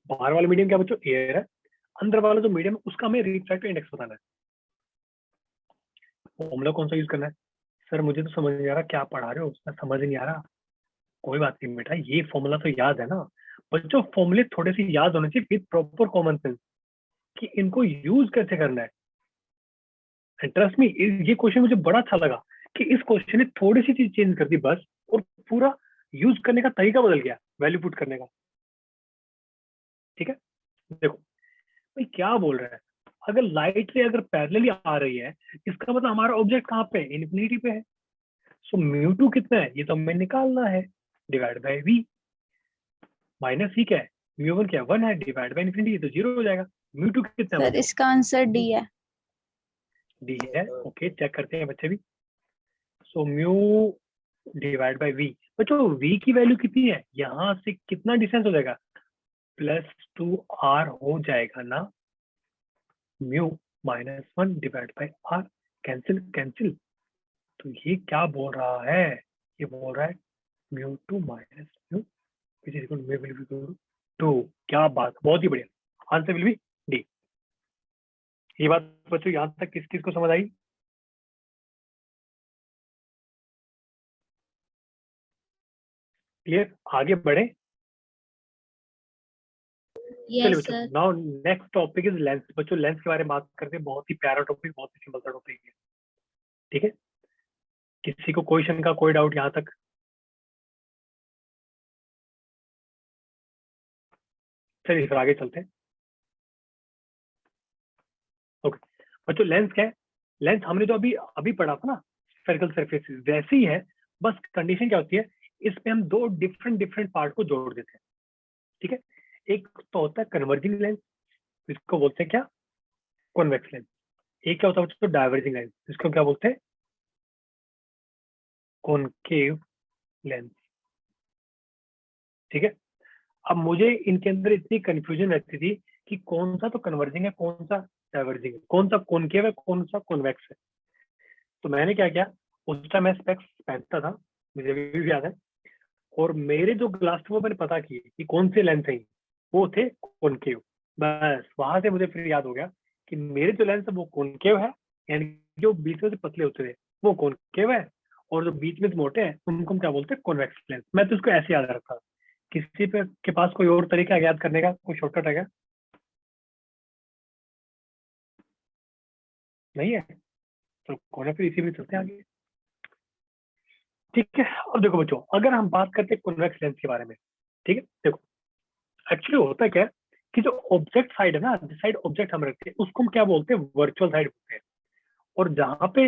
बाहर वाला medium क्या बच्चों? एयर है। अंदर वाला जो मीडियम है उसका हमें रिफ्रैक्टिव इंडेक्स बताना है। फॉर्मूला कौन सा यूज करना है? सर मुझे तो समझ नहीं आ रहा क्या पढ़ा रहे हो, उसमें समझ नहीं आ रहा। कोई बात नहीं बेटा, ये फॉर्मूला तो याद है ना बच्चों। फॉर्मूले थोड़े से याद होने चाहिए विद प्रॉपर कॉमन सेंस कि इनको यूज कैसे करना है। एंड ट्रस्ट मी, ये क्वेश्चन मुझे बड़ा अच्छा लगा कि इस क्वेश्चन ने थोड़ी सी चीज चेंज कर दी बस, और पूरा यूज करने का तरीका बदल गया, वैल्यू पुट करने का। ठीक है, देखो भाई क्या बोल रहा है। अगर लाइट रे अगर पैरेलली आ रही है, इसका मतलब हमारा ऑब्जेक्ट कहाँ पे है? इन्फिनिटी पे है। सो म्यू टू कितना है ये तो हमें निकालना है, डिवाइड बाय वी। माइनस ही क्या है, म्यू वन क्या है? 1 है, डिवाइड बाय इन्फिनिटी तो 0 हो जाएगा। म्यू टू कितना है सर बच्चों? इसका आंसर डी है। डी है। ओके चेक करते हैं बच्चे भी। So mu divide by V. बच्चों वी की वैल्यू कितनी है? यहाँ से कितना डिस्टेंस हो जाएगा? +2r हो जाएगा ना। Mu -1 divide by R, cancel cancel. तो ये क्या बोल रहा है? ये बोल रहा है mu two minus mu which is equal mu will be equal to. क्या बात, बहुत ही बढ़िया। Answer will be D. ये बात बच्चों यहाँ तक किस किस को समझ आई? क्लियर? आगे बढ़े। चलिए यस बच्चों, sir. Now next topic is lens. बच्चों लेंस के बारे में बात करते हैं, बहुत ही प्यारा टॉपिक, बहुत ही सिंपल सा टॉपिक है। ठीक है, किसी को क्वेश्चन का कोई डाउट यहाँ तक? चलिए फिर आगे चलते हैं। ओके बच्चों, लेंस क्या है? लेंस हमने जो अभी अभी पढ़ा था ना, स्फेरिकल सरफेस, वैसे ही है। बस कंडीशन क्या होती है, इसमें हम दो डिफरेंट डिफरेंट पार्ट को जोड़ देते हैं। ठीक है, एक तो होता है कन्वर्जिंग लेंस, इसको बोलते हैं क्या? Convex lens. एक क्या होता है बच्चों? डाइवर्जिंग लेंस, इसको क्या बोलते हैं? Concave lens. ठीक है, अब मुझे इनके अंदर इतनी कंफ्यूजन रहती थी कि कौन सा तो कन्वर्जिंग है, कौन सा डाइवर्जिंग है, कौन सा कॉनकेव है, कौन सा कॉन्वेक्स है। तो मैंने क्या किया, उस टाइम मैं स्पेक्स पहनता था, मुझे अभी भी याद है। और मेरे जो ग्लास थे वो मैंने पता किए कि कौन से लेंस है, वो थे कॉनकेव। बस वहां से मुझे फिर याद हो गया कि मेरे जो लेंस है वो कॉनकेव है, यानी जो बीच में से पतले होते थे वो कॉनकेव है, और जो बीच में से मोटे हैं उनको हम क्या बोलते हैं? Convex lens. मैं तो उसको ऐसे याद रखता था। किसी पे के पास कोई और तरीका है याद करने का? कोई शॉर्टकट है क्या? नहीं है? तो कौन है फिर, इसी में चलते हैं आगे। ठीक है, अब देखो बच्चों, अगर हम बात करते हैं कॉन्वेक्स लेंस के बारे में, ठीक है, देखो एक्चुअली होता क्या है कि जो ऑब्जेक्ट साइड है ना, जिस साइड ऑब्जेक्ट हम रखते हैं उसको हम क्या बोलते हैं? वर्चुअल साइड बोलते हैं। और जहाँ पे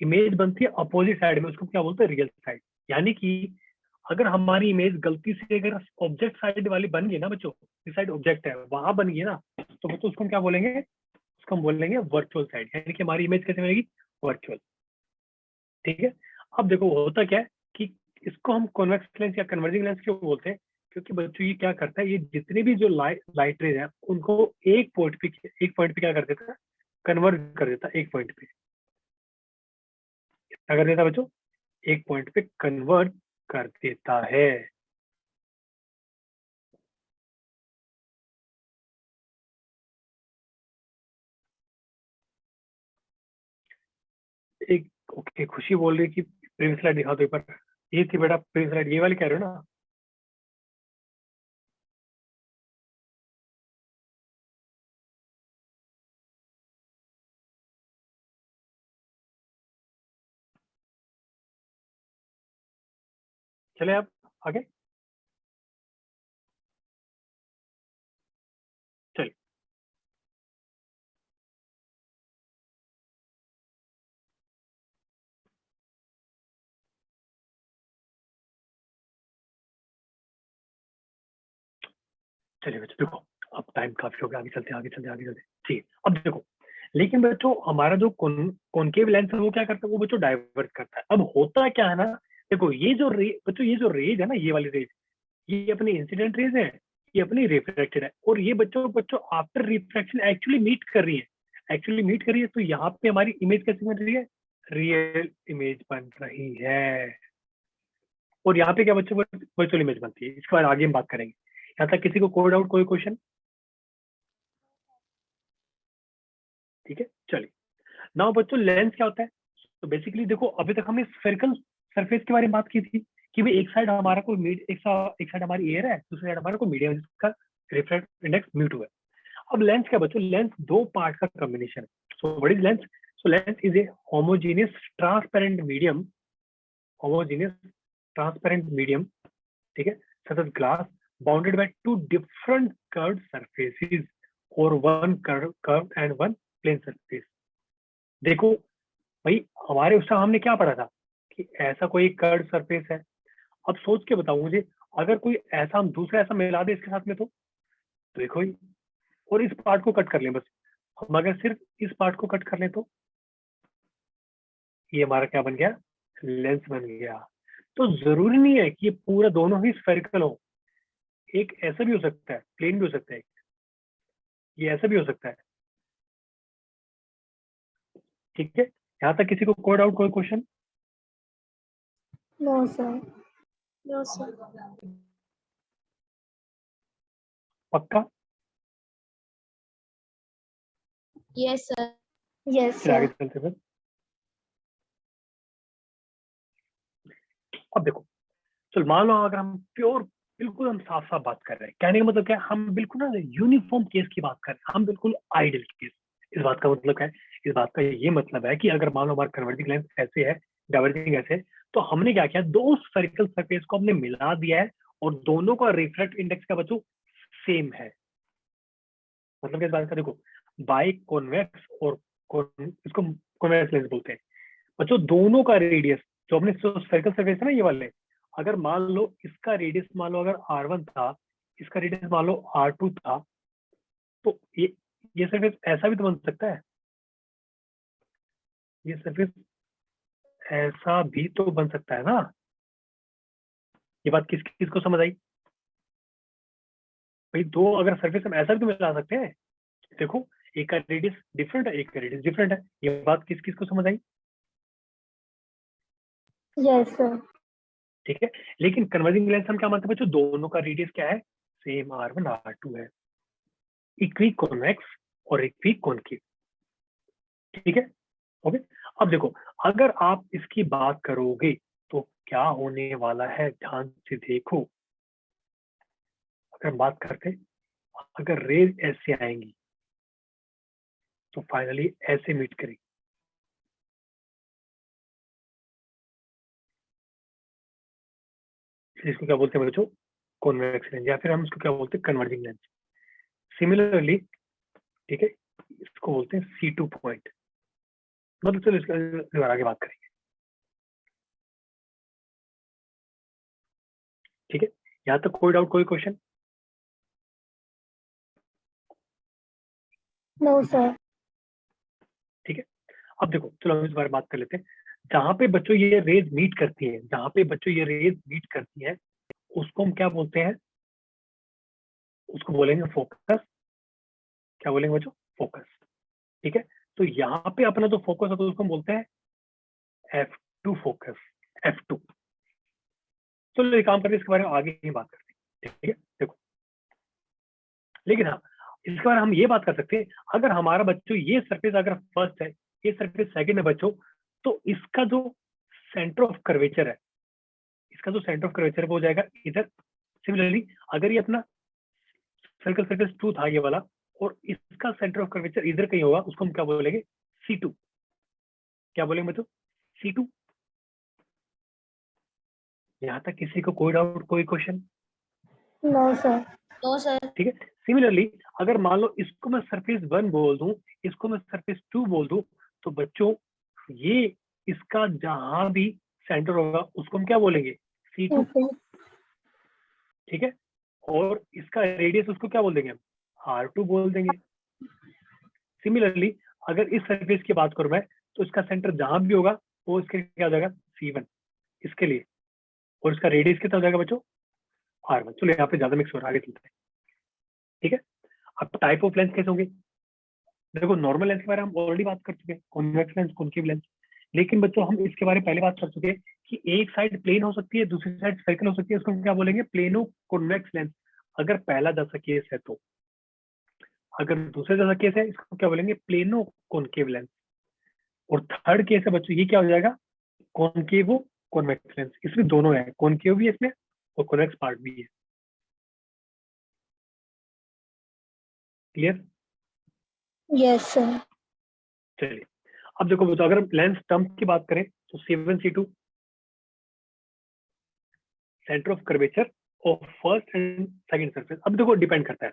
इमेज बनती है अपोजिट साइड में, उसको क्या बोलते हैं? Real side. यानी कि अगर हमारी इमेज गलती से अगर ऑब्जेक्ट साइड वाली बन गई ना बच्चों, इस साइड ऑब्जेक्ट है वहां बन गई ना, तो बच्चों उसको हम क्या बोलेंगे? उसको हम बोलेंगे वर्चुअल साइड। यानी कि हमारी इमेज कैसे बनेगी? वर्चुअल। ठीक है, अब देखो होता क्या है कि इसको हम कॉन्वेक्स लेंस या कन्वर्जिंग लेंस क्यों बोलते हैं? क्योंकि बच्चों ये क्या करता है, ये जितने भी जो लाइट रेज है उनको एक पॉइंट पे क्या कर देता है? कन्वर्ट कर देता है। एक पॉइंट पे क्या कर देता है बच्चों? एक पॉइंट पे कन्वर्ट कर देता है। एक ओके, खुशी बोल रही है कि प्रीवियस स्लाइड दिखा दो एक बार। ये थी बेटा प्रीवियस स्लाइड, ये वाली कह रहे हो ना? चले आप आगे। चलिए चलिए बच्चों देखो, अब टाइम काफी हो गया, आगे चलते आगे चलते आगे चलते। ठीक है, अब देखो, लेकिन बच्चों हमारा जो कॉनकेव लेंस है वो क्या करता है, वो बच्चों डाइवर्ट करता है। अब होता क्या है ना, देखो ये जो बच्चों ये जो रेज है ना, ये वाली रेज, ये अपनी इंसिडेंट रेज है, ये अपनी रिफ्लेक्टेड है, और ये बच्चों बच्चों आफ्टर रिफ्रैक्शन एक्चुअली मीट कर रही है, एक्चुअली मीट कर रही है। तो यहाँ पे हमारी इमेज कैसी बन रही है, रियल इमेज बन रही है। और यहाँ पे क्या बच्चों वर्चुअल इमेज बनती है। इसके बाद आगे हम बात करेंगे। यहाँ तक किसी को कोई डाउट, कोई क्वेश्चन? ठीक है, चलिए। नाउ बच्चों लेंस क्या होता है? तो बेसिकली देखो, अभी तक हमने स्फेरिकल सरफेस के बारे में बात की थी कि भाई एक साइड हमारा कोई एक साइड हमारी एयर है, दूसरी साइड हमारा कोई मीडियम है जिसका रिफ्रैक्ट इंडेक्स म्यू2 है। अब लेंस क्या बच्चों, लेंस दो पार्ट का कॉम्बिनेशन है। So what is lens? So lens is a homogeneous transparent medium, homogeneous transparent medium, ठीक है, such as glass bounded by two different curved surfaces और one curve and one plane surface. देखो भाई, हमारे उस time हमने क्या पढ़ा था कि ऐसा कोई कर्व सरफेस है। अब सोच के बताओ मुझे, अगर कोई ऐसा हम दूसरा ऐसा मिला दे इसके साथ में, तो देखो ही, और इस पार्ट को कट कर लें बस, हम अगर सिर्फ इस पार्ट को कट कर लें तो ये हमारा क्या बन गया, लेंस बन गया। तो जरूरी नहीं है कि ये पूरा दोनों ही स्फेरिकल हो, एक ऐसा भी हो सकता है, प्लेन भी हो सकता है, ये ऐसा भी हो सकता है। ठीक है, यहाँ तक किसी को कोई डाउट, कोई question? No, sir. No, sir. पक्का? Yes, sir. Yes, फिर आगे sir. चलते फिर। अब देखो, चल मान लो अगर हम प्योर, बिल्कुल हम साफ साफ बात कर रहे हैं, कहने का मतलब क्या है, हम बिल्कुल ना यूनिफॉर्म केस की बात कर रहे हैं, हम बिल्कुल आइडियल केस। इस बात का मतलब क्या है, इस बात का ये मतलब है कि अगर मान लो हमारा कन्वर्जिंग लेंस ऐसे है, डाइवर्जिंग ऐसे है, तो हमने क्या किया, दो स्फेरिकल सरफेस को हमने मिला दिया है और दोनों का रिफ्रैक्ट इंडेक्स का बच्चों सेम है। मतलब इस बात का देखो, बाई कॉन्वेक्स और इसको कॉन्वेक्स लेंस बोलते हैं बच्चों। दोनों का रेडियस, जो अपने स्फेरिकल सरफेस है ना ये वाले, अगर मान लो इसका रेडियस मान लो अगर R1 था, इसका रेडियस मान लो R2 था, तो ये सरफेस ऐसा भी तो बन सकता है, ये सरफेस ऐसा भी तो बन सकता है ना। ये बात किस किस को समझ आई भाई? दो अगर सरफेस हम ऐसा भी तो मिला सकते हैं। देखो, एक का रेडियस डिफरेंट है, एक का रेडियस डिफरेंट है। ये बात किस किस को समझ आई? Yes, sir. ठीक है, लेकिन कन्वर्जिंग लेंस हम क्या मानते हैं बच्चों, दोनों का रेडियस क्या है, सेम R1 R2 है, इक्वी कॉन्वेक्स और इक्वी कॉनकेव। ठीक है, ओके। अब देखो, अगर आप इसकी बात करोगे तो क्या होने वाला है, ध्यान से देखो। अगर हम बात करते, अगर रेज ऐसे आएंगी तो फाइनली ऐसे मीट करेगी। इसको क्या बोलते हैं बच्चों, कॉन्वेक्स लेंस, या फिर हम इसको क्या बोलते हैं, कन्वर्जिंग लेंस। सिमिलरली, ठीक है, इसको बोलते हैं C2 पॉइंट। मतलब चलो इसके आगे बात करेंगे। ठीक है, यहाँ तक कोई डाउट, कोई क्वेश्चन? No, sir. ठीक है, अब देखो चलो हम इस बारे में बात कर लेते हैं। जहां पे बच्चों ये रेज मीट करती है, जहां पे बच्चों ये रेज मीट करती है, उसको हम क्या बोलते हैं, उसको बोलेंगे फोकस। क्या बोलेंगे बच्चों, फोकस। ठीक है, तो यहाँ पे अपना जो फोकस है तो उसको हम बोलते हैं F2 फोकस, F2। चलो ये काम करते हैं, इसके बारे में आगे ही बात करते हैं। ठीक है, देखो, लेकिन हाँ, इसके बारे में हम ये बात कर सकते हैं, अगर हमारा बच्चों ये सरफेस अगर फर्स्ट है, ये सरफेस सेकंड है बच्चों, तो इसका जो सेंटर ऑफ कर्वेचर है, इसका जो सेंटर ऑफ कर्वेचर है वो हो जाएगा इधर। सिमिलरली, अगर ये अपना सर्कल सरफेस 2 था ये वाला, और इसका सेंटर ऑफ कर्वेचर इधर कहीं होगा, उसको हम क्या बोलेंगे, C2। क्या बोलेंगे बच्चों, C2। यहाँ तक किसी को कोई डाउट, कोई question? No, sir. No, sir. ठीक है। सिमिलरली अगर मान लो इसको मैं सरफेस 1 बोल दूं, इसको मैं सरफेस 2 बोल दूं, तो बच्चों ये इसका जहां भी सेंटर होगा उसको हम क्या बोलेंगे? C2। Okay. ठीक है। और इसका रेडियस उसको क्या बोल देंगे हम? R2 बोल देंगे। सिमिलरली अगर इस सरफेस की बात करूं मैं, तो इसका सेंटर जहां भी होगा वो इसके क्या हो जाएगा? C1 इसके लिए। और इसका रेडियस कितना हो जाएगा बच्चों? R1। चलो यहाँ पे ज्यादा मिक्स हो रहा है, आगे चलते हैं। ठीक है। अब टाइप ऑफ लेंस कैसे होंगे? देखो नॉर्मल लेंस के बारे में हम ऑलरेडी बात कर चुके हैं, कॉन्वेक्स लेंस, कॉनकेव लेंस। लेकिन बच्चों हम इसके बारे में पहले बात कर चुके हैं कि एक साइड प्लेन हो सकती है, दूसरी साइड सर्कल हो सकती है, उसको हम क्या बोलेंगे? Plano convex lens. अगर पहला जैसा केस है तो। अगर दूसरे जैसा केस है इसको क्या बोलेंगे? Plano concave lens. और थर्ड केस है बच्चों, ये क्या हो जाएगा? कॉनकेवो कॉन्वेक्स लेंस। इसमें दोनों है, कॉनकेव भी है इसमें और कॉन्वेक्स पार्ट भी है। क्लियर? Yes, sir. चलिए अब देखो बच्चों, अगर लेंस टर्म्स की बात करें तो C1 C2 centre of curvature of first and second surface. अब देखो डिपेंड करता है।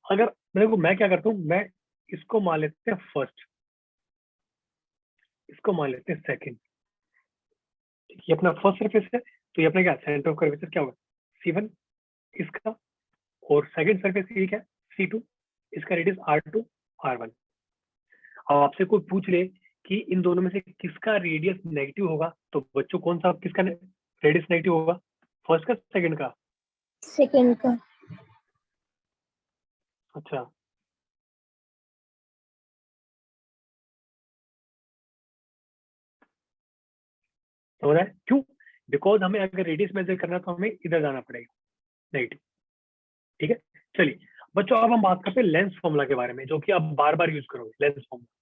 अगर देखो मैं क्या करता हूँ, मैं इसको मान लेते हैं फर्स्ट, इसको मान लेते हैं सेकंड। ये अपना फर्स्ट सरफेस है, तो ये अपना क्या सेंटर ऑफ कर्वेचर क्या होगा? C1 इसका। और सेकंड सरफेस ये क्या? C2 इसका रेडियस R2 R1। अब आपसे कोई पूछ ले कि इन दोनों में से किसका रेडियस नेगेटिव होगा, तो बच्चों कौन सा किसका रेडियस नेगेटिव होगा? फर्स्ट का सेकंड का? Second का. अच्छा, समझ रहा है क्यों? बिकॉज हमें अगर रेडियस मेजर करना है तो हमें इधर जाना पड़ेगा, नेगेटिव। ठीक है। चलिए बच्चों अब हम बात करते हैं लेंस फॉर्मूला के बारे में, जो कि आप बार बार यूज करोगे, लेंस फॉर्मूला।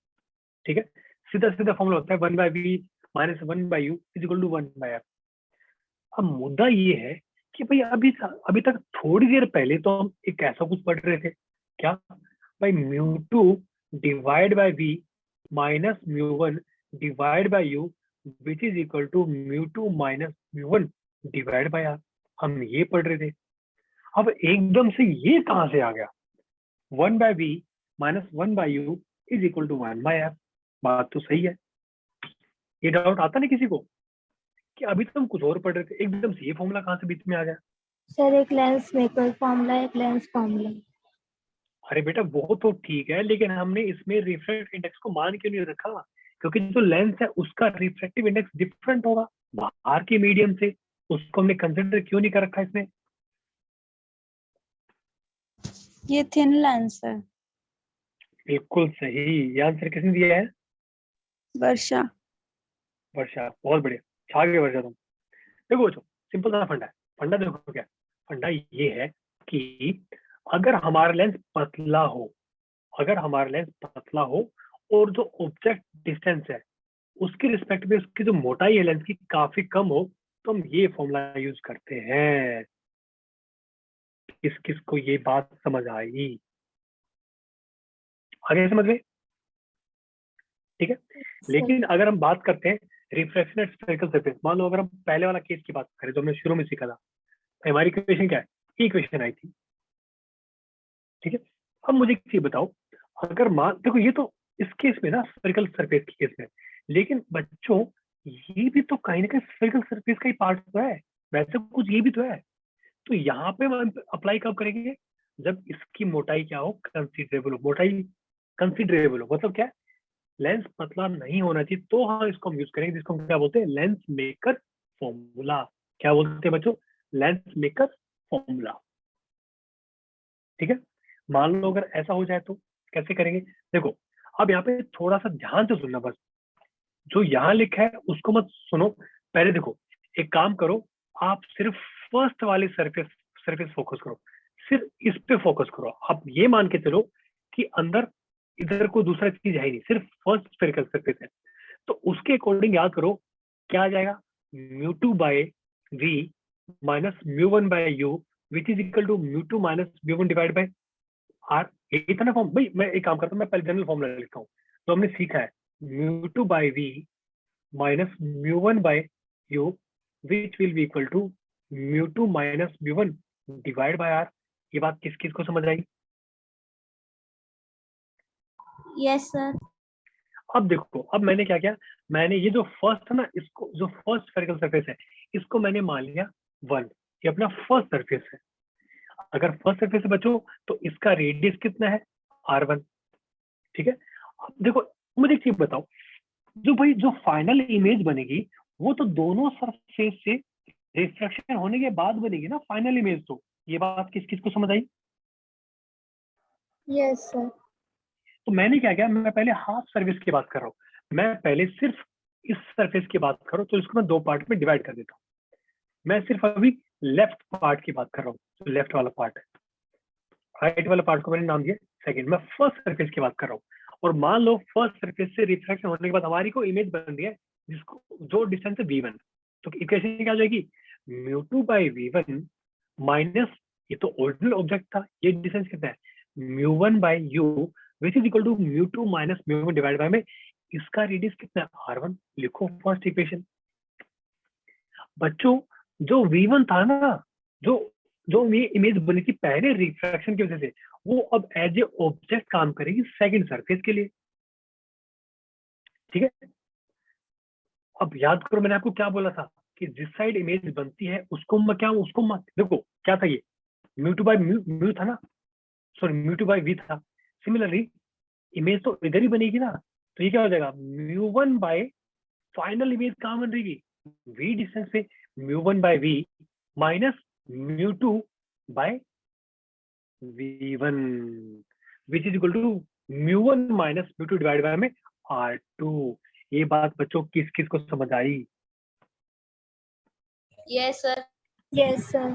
ठीक है। सीधा सीधा फॉर्मूला होता है 1/v minus 1/u is equal to 1/f। अब मुद्दा ये है कि भाई अभी तक थोड़ी देर पहले तो हम एक ऐसा कुछ पढ़ रहे थे, क्या भाई? μ2 divide by v minus μ1 divide by u which is equal to μ2 minus μ1 divide by r। हम ये पढ़ रहे थे। अब एकदम से ये कहां से आ गया? 1/v minus 1/u is equal to 1/f। बात तो सही है। ये डाउट आता नहीं किसी को कि अभी तो हम कुछ और पढ़ रहे थे, एकदम से ये फॉर्मूला कहां से बीच में आ गया? Sir, एक लेंस मेकर फॉर्मूला, एक लेंस फॉर्मूला. अरे बेटा वो तो ठीक है, लेकिन हमने इसमें रिफ्रैक्टिव इंडेक्स को मान क्यों नहीं रखा? क्योंकि जो लेंस है उसका रिफ्रैक्टिव इंडेक्स डिफरेंट होगा बाहर के मीडियम से, उसको हमने कंसिडर क्यों नहीं कर रखा इसमें? ये थिन लेंस है। बिल्कुल सही, ये आंसर किसने दिया है? वर्षा। वर्षा, बहुत बढ़िया, छा गए वर्षा तुम। देखो बच्चों, सिंपल सा फंडा है। फंडा देखो क्या फंडा ये है कि अगर हमारा लेंस पतला हो, अगर हमारा लेंस पतला हो और जो ऑब्जेक्ट डिस्टेंस है उसके रिस्पेक्ट में उसकी जो मोटाई है लेंस की काफी कम हो, तो हम ये फॉर्मूला यूज करते हैं। किस किस को ये बात समझ आई? आगे समझ गए? ठीक है। लेकिन अगर हम बात करते हैं रिफ्रैक्शन एट स्फेरिकल सरफेस, मान लो अगर हम पहले वाला केस की बात करें जो हमने शुरू में सीखा था, हमारी इक्वेशन क्या है? इक्वेशन आई थी। ठीक है। अब मुझे एक चीज बताओ, अगर मान देखो ये तो इस केस में ना स्फेरिकल सरफेस के केस में, लेकिन बच्चों ये भी तो कहीं ना कहीं स्फेरिकल सरफेस का ही पार्ट तो है, वैसे कुछ ये भी तो है। तो यहाँ पे हम अप्लाई कब करेंगे? जब इसकी मोटाई क्या हो? कंसिडरेबल हो। मोटाई कंसिडरेबल हो मतलब क्या? लेंस पतला नहीं होना चाहिए, तो हाँ इसको हम यूज करेंगे, जिसको हम क्या बोलते हैं? Lens maker formula. क्या बोलते हैं बच्चों? Lens maker formula. ठीक है। मान लो अगर ऐसा हो जाए तो कैसे करेंगे? देखो अब यहाँ पे थोड़ा सा ध्यान से सुनना, बस जो यहाँ लिखा है उसको मत सुनो, पहले देखो। एक काम करो, आप सिर्फ फर्स्ट वाले सरफेस सरफेस फोकस करो, सिर्फ इस पे फोकस करो। आप ये मान के चलो कि अंदर इधर कोई दूसरा चीज है ही नहीं, सिर्फ फर्स्ट स्फेरिकल सरफेस है। तो उसके अकॉर्डिंग याद करो क्या आ जाएगा? μ2/v minus μ1/u which is equal to μ2 minus μ1 divide by r। यही था ना फॉर्म भाई? मैं एक काम करता हूँ, मैं पहले जनरल फॉर्मूला लिखता हूँ तो हमने सीखा है। μ2/v minus μ1/u which will be equal to μ2 minus μ1 divide by r। ये बात किस किस को समझ आई? Yes, sir. अब देखो, अब मैंने क्या किया, मैंने ये जो फर्स्ट है ना, इसको जो फर्स्ट स्फेरिकल सरफेस है इसको मैंने मान लिया 1, ये अपना फर्स्ट सरफेस है। अगर फर्स्ट सरफेस है बच्चों तो इसका रेडियस कितना है? r1। ठीक है, अब देखो मुझे एक चीज बताओ, जो फाइनल इमेज बनेगी वो तो दोनों सरफेस से रिफ्रैक्शन होने के बाद बनेगी ना फाइनल इमेज। तो ये बात किस किस को समझ आई? Yes, sir. तो मैंने क्या किया, मैं पहले हाफ सर्फेस की बात कर रहा हूँ, मैं पहले सिर्फ इस सरफेस की बात करूँ तो इसको मैं 2 पार्ट में डिवाइड कर देता हूँ। मैं सिर्फ अभी लेफ्ट पार्ट की बात कर रहा हूँ, जो लेफ्ट वाला पार्ट है। राइट वाला पार्ट को मैंने नाम दिया सेकंड। मैं फर्स्ट सरफेस की बात कर रहा हूँ, और मान लो फर्स्ट सरफेस से रिफ्रैक्शन होने के बाद हमारी को इमेज बन रही है जिसको जो डिस्टेंस है v1। तो इक्वेशन क्या हो जाएगी? μ2 बाई v1 माइनस, ये तो ओरिजिनल ऑब्जेक्ट था, ये डिस्टेंस कितना है? μ1 by u which is equal to μ2 minus μ1 divide by में इसका रेडियस कितना है? r1। लिखो फर्स्ट इक्वेशन। बच्चों जो v1 था ना, जो जो ये इमेज बनी थी पहले रिफ्रैक्शन की वजह से, वो अब एज ए ऑब्जेक्ट काम करेगी सेकंड सरफेस के लिए। ठीक है, अब याद करो मैंने आपको क्या बोला था कि जिस साइड इमेज बनती है उसको मैं क्या, उसको मत देखो क्या था, ये μ2 बाई म्यू था ना, सॉरी μ2 बाई v था। सिमिलरली इमेज तो इधर ही बनेगी ना, तो ये क्या हो जाएगा? μ1 बाय फाइनल इमेज कहाँ बन रहेगी? v डिस्टेंस पे μ1 by v minus μ2 by v1 which is equal to μ1 minus μ2 divide by में r2। ये बात बच्चों किस किस को समझ आई? Yes, sir. Yes, sir.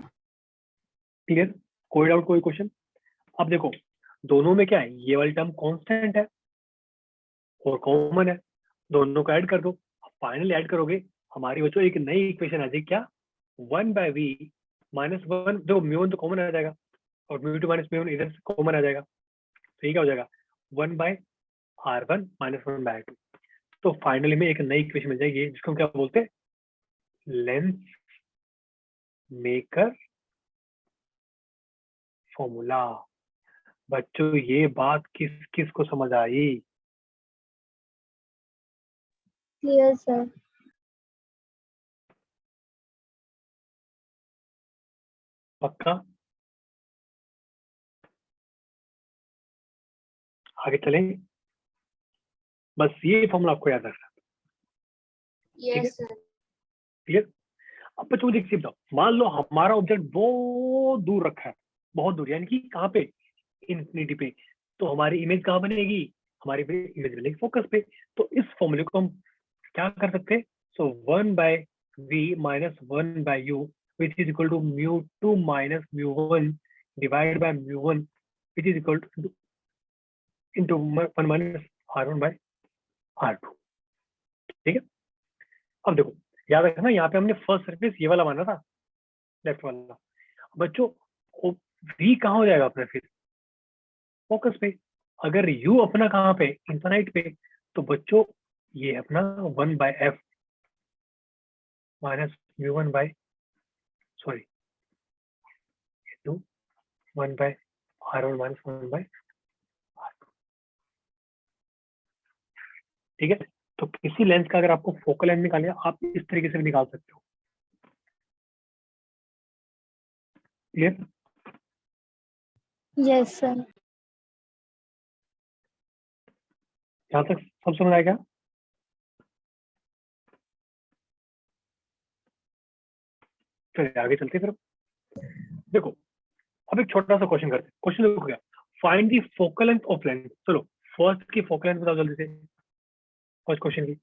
Clear? कोई डाउट, कोई क्वेश्चन? अब देखो दोनों में क्या है, ये वाली टर्म कांस्टेंट है और कॉमन है, दोनों को ऐड कर दो। फाइनली ऐड करोगे हमारी बच्चों एक नई इक्वेशन आ जाएगी, क्या? 1 बाय v माइनस 1, जो μ1 तो कॉमन आ जाएगा और μ2 माइनस μ1 इधर से कॉमन आ जाएगा, तो ये क्या हो जाएगा? 1 by r1 minus 1 by r2। तो फाइनली में एक नई इक्वेशन मिल जाएगी जिसको हम क्या बोलते हैं? Lens maker formula. बच्चों ये बात किस किस को समझ आई? Clear, sir. पक्का? आगे चलें, बस ये फॉर्मूला आपको याद रखना। Yes, sir. क्लियर? अब बच्चों मुझे एक चीज बताओ, मान लो हमारा ऑब्जेक्ट बहुत दूर रखा है, बहुत दूर, यानी कि कहाँ पे? इन्फिनिटी पे। तो हमारी इमेज कहाँ बनेगी? हमारी इमेज बनेगी फोकस पे। तो इस फॉर्मूले को हम क्या कर सकते हैं? So 1 by v minus 1 by u which is equal to μ2 minus μ1 divide by μ1 which is equal to into 1 minus r1 by r2। ठीक है, अब देखो याद रखना यहाँ पे हमने फर्स्ट सरफेस ये वाला माना था, लेफ्ट वाला। बच्चों v कहाँ हो जाएगा अपना? फिर फोकस पे। अगर u अपना कहाँ पे? इंफिनाइट पे। तो बच्चों ये अपना 1 by f minus μ1 by, sorry 1 by r1 minus 1 by r2। ठीक है, तो किसी लेंस का अगर आपको फोकल लेंथ निकालना है आप इस तरीके से भी निकाल सकते हो। क्लियर? Yes, sir. यहाँ तक सब समझ आएगा? चलिए आगे चलते फिर। देखो अब एक छोटा सा क्वेश्चन करते हैं। क्वेश्चन देखो क्या, find the focal length of lens. चलो फर्स्ट की फोकल लेंथ बताओ जल्दी से, फर्स्ट क्वेश्चन की।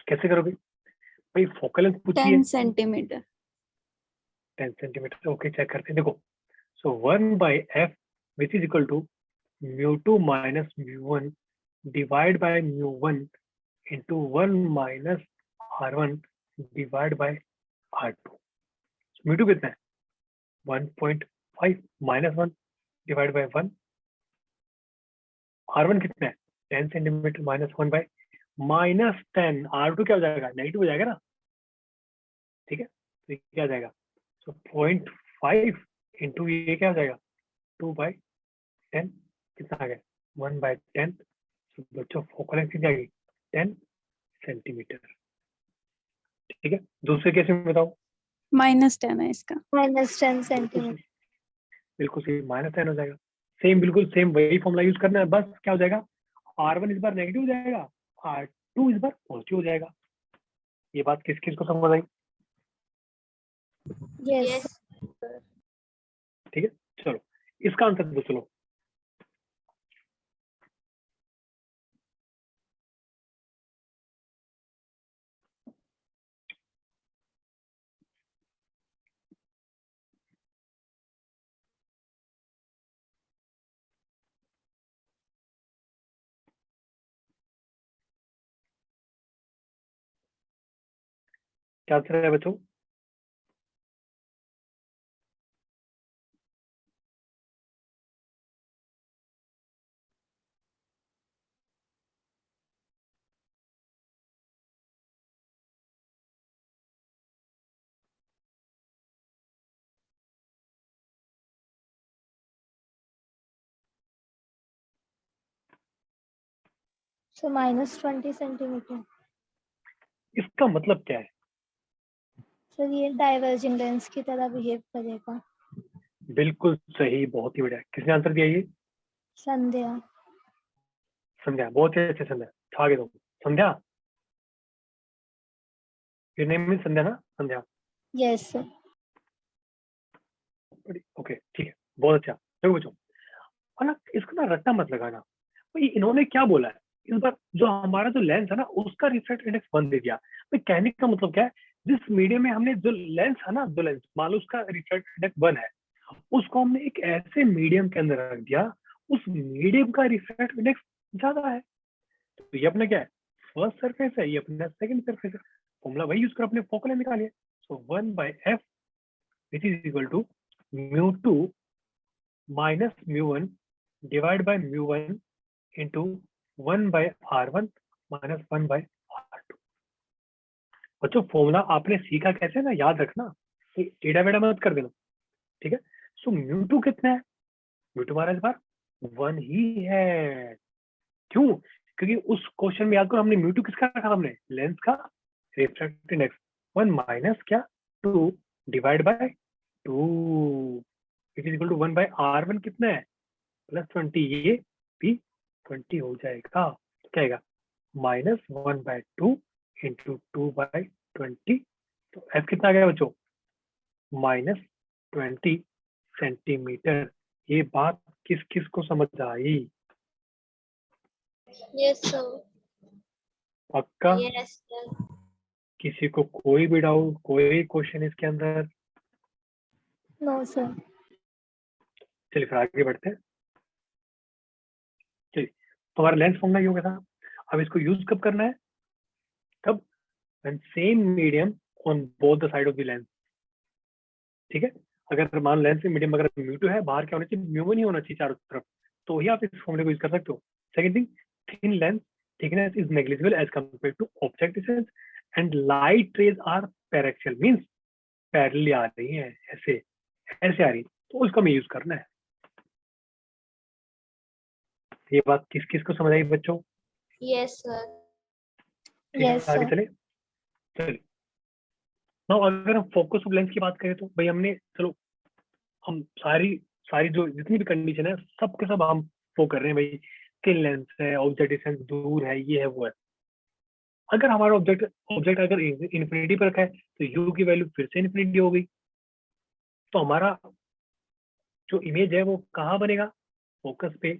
कैसे करोगे भाई? फोकल लेंथ पूछी है 10 सेंटीमीटर। 10 सेंटीमीटर। ओके चेक करते हैं। देखो so 1 by f which is equal to μ2 minus μ1 divide by μ1 into 1 minus r1 divide by R2। म्यू2 कितना है 1.5 -1 डिवाइड बाय 1। R1 कितना है 10 सेंटीमीटर -1 बाय -10। R2 क्या हो जाएगा नेगेटिव हो जाएगा ना, ठीक है। तो ये क्या आ जाएगा, सो 0.5 इंटू ये क्या हो जाएगा 2/10, कितना आ गया 1/10। तो बच्चों फोकल लेंथ कितनी आ गई 10 सेंटीमीटर, ठीक है। दूसरे केस में बताओ, -10 है इसका। -10 सेंटीमीटर। बिल्कुल सही -10 हो जाएगा। सेम, बिल्कुल सेम वही फॉर्मूला यूज करना है, बस क्या हो जाएगा R1 इस बार नेगेटिव हो जाएगा, R2 इस बार पॉजिटिव हो जाएगा। ये बात किस किस को समझ आई, यस ठीक है। चलो इसका आंसर दो, चलो क्या आंसर है बच्चों। सो -20 सेंटीमीटर। इसका मतलब क्या है, सर ये डाइवर्जिंग लेंस की तरह बिहेव करेगा। बिल्कुल सही, बहुत ही बढ़िया। किसने आंसर दिया ये, संध्या। संध्या, बहुत ही अच्छे संध्या, छा गए तुम। संध्या, योर नेम इज संध्या ना, संध्या। Yes sir. ओके ठीक है, बहुत अच्छा। देखो बच्चों, और ना इसको ना रट्टा मत लगाना, भाई इन्होंने क्या बोला है इस बार, जो हमारा जो लेंस है ना उसका रिफ्रैक्टिव इंडेक्स 1 दे दिया। भाई कहने का मतलब क्या है, जिस मीडियम में हमने जो लेंस है ना, जो लेंस मान लो उसका रिफ्रैक्टिव इंडेक्स 1 है, उसको हमने एक ऐसे मीडियम के अंदर रख दिया, उस मीडियम का रिफ्रैक्टिव इंडेक्स ज्यादा है। तो ये अपना क्या है, फर्स्ट सरफेस है, ये अपना सेकंड सरफेस है। फॉर्मूला वही यूज कर अपने फोकल लेंथ निकालिए। So 1/f which is equal to μ2 minus μ1 divide by μ1 into 1/r1 minus 1/r2। बच्चों फॉर्मूला आपने सीखा कैसे ना, याद रखना, टेढ़ा बेड़ा मत कर देना, ठीक है। सो μ2 कितना है, म्यू2 हमारा इस बार 1 ही है। क्यों, क्योंकि उस क्वेश्चन में याद करो हमने म्यू2 किसका रखा था, हमने लेंस का रिफ्रैक्टिव इंडेक्स 1 माइनस क्या 2 divide by 2 is equal to 1/r1 कितना है +20, ये भी 20 हो जाएगा। तो क्या आएगा -1/2 इंटू 2/20। तो f कितना आ गया बच्चों -20 सेंटीमीटर। ये बात किस किस को समझ आई, यस सर। पक्का। Yes sir. किसी को कोई भी डाउट, कोई क्वेश्चन इसके अंदर। No sir. चलिए फिर आगे बढ़ते हैं। चलिए तो हमारा लेंस फॉर्मूला ये हो गया था। अब इसको यूज कब करना है, कब, when same medium on both the side of the lens, ठीक है। अगर मान लेंस में मीडियम अगर म्यू2 है, बाहर क्या होना चाहिए म्यू1 ही होना चाहिए चारों तरफ, तो ही आप इस फॉर्मूले को यूज कर सकते हो। Second thing, thin lens thickness is negligible as compare to object distance and light rays are paraxial, means parallelly आ रही है, ऐसे ऐसे आ रही है, तो उसका हमें यूज करना है। ये बात किस किस को समझ आई बच्चों, यस सर। ठीक है। यस आगे सर। चले, चलिए नाउ अगर हम फोकस ऑफ लेंस की बात करें तो भाई हमने, चलो हम सारी सारी जो जितनी भी कंडीशन है सब के सब हम वो कर रहे हैं भाई, थिन लेंस है, ऑब्जेक्ट डिस्टेंस दूर है, ये है वो है। अगर हमारा ऑब्जेक्ट ऑब्जेक्ट अगर इन्फिनिटी पर रखा है तो यू की वैल्यू फिर से इन्फिनिटी हो गई, तो हमारा जो इमेज है वो कहाँ बनेगा, फोकस पे।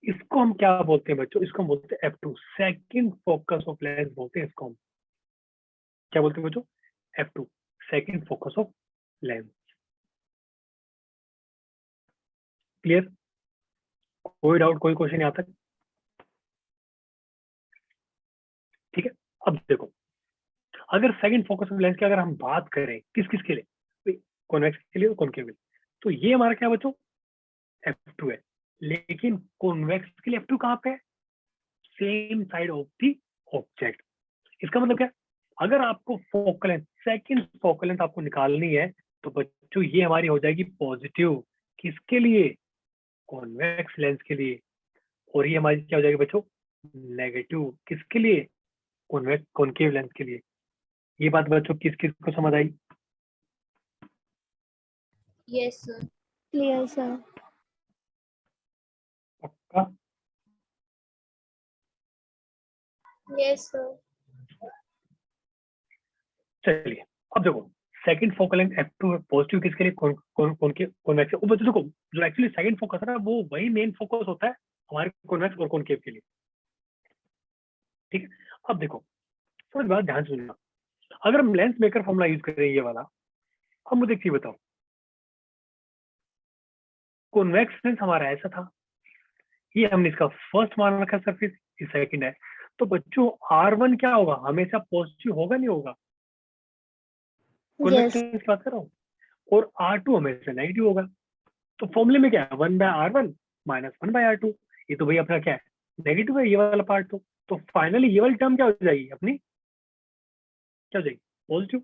इसको हम क्या बोलते हैं बच्चों, इसको हम बोलते हैं f2, second focus of lens बोलते हैं इसको हम। क्या बोलते हैं बच्चों, f2, second focus of lens. Clear, कोई डाउट, कोई क्वेश्चन यहाँ तक, ठीक है। अब देखो, अगर सेकंड फोकस लेंस की अगर हम बात करें किस किस के लिए, कॉन्वेक्स के लिए और कॉनकेव के लिए, तो ये हमारा क्या बच्चों f2 है। लेकिन कॉन्वेक्स के लिए f2 कहाँ पे है, same side of the object. इसका मतलब क्या, अगर आपको focal length second focal length आपको निकालनी है तो बच्चों ये हमारी हो जाएगी पॉजिटिव, किसके लिए, कॉन्वेक्स लेंस के लिए। और ये हमारी क्या हो जाएगी बच्चों, नेगेटिव, किसके लिए, कॉन्वेक्स कॉनकेव लेंस के लिए। ये बात बच्चों किस किस को समझ आई? Yes sir. Clear sir. पक्का? Yes sir. चलिए अब देखो, सेकंड फोकल लेंथ f2 है, पॉजिटिव किसके लिए, कॉन्वेक्स। वो बच्चों देखो, जो एक्चुअली सेकंड फोकस है ना वो वही मेन फोकस होता है हमारे कॉन्वेक्स और कॉनकेव के लिए। ठीक है, अब देखो थोड़ी बात ध्यान से सुनना, अगर हम लेंस मेकर फॉर्मूला यूज कर रहे हैं ये वाला, अब मुझे एक चीज बताओ, कॉन्वेक्स लेंस हमारा ऐसा था, ये हमने इसका फर्स्ट मान रखा सरफेस, ये सेकंड है, तो बच्चों R1 क्या होगा, हमेशा पॉजिटिव होगा नहीं होगा, कॉन्वेक्स यस। लेंस की बात कर रहा हूँ, और R2 हमेशा नेगेटिव होगा। तो फॉर्मूले में क्या है, 1/R1 माइनस 1/R2, ये तो भाई अपना क्या है, नेगेटिव है ये वाला पार्ट। तो फाइनली ये वाली टर्म क्या हो जाएगी अपनी, क्या हो जाएगी, पॉजिटिव।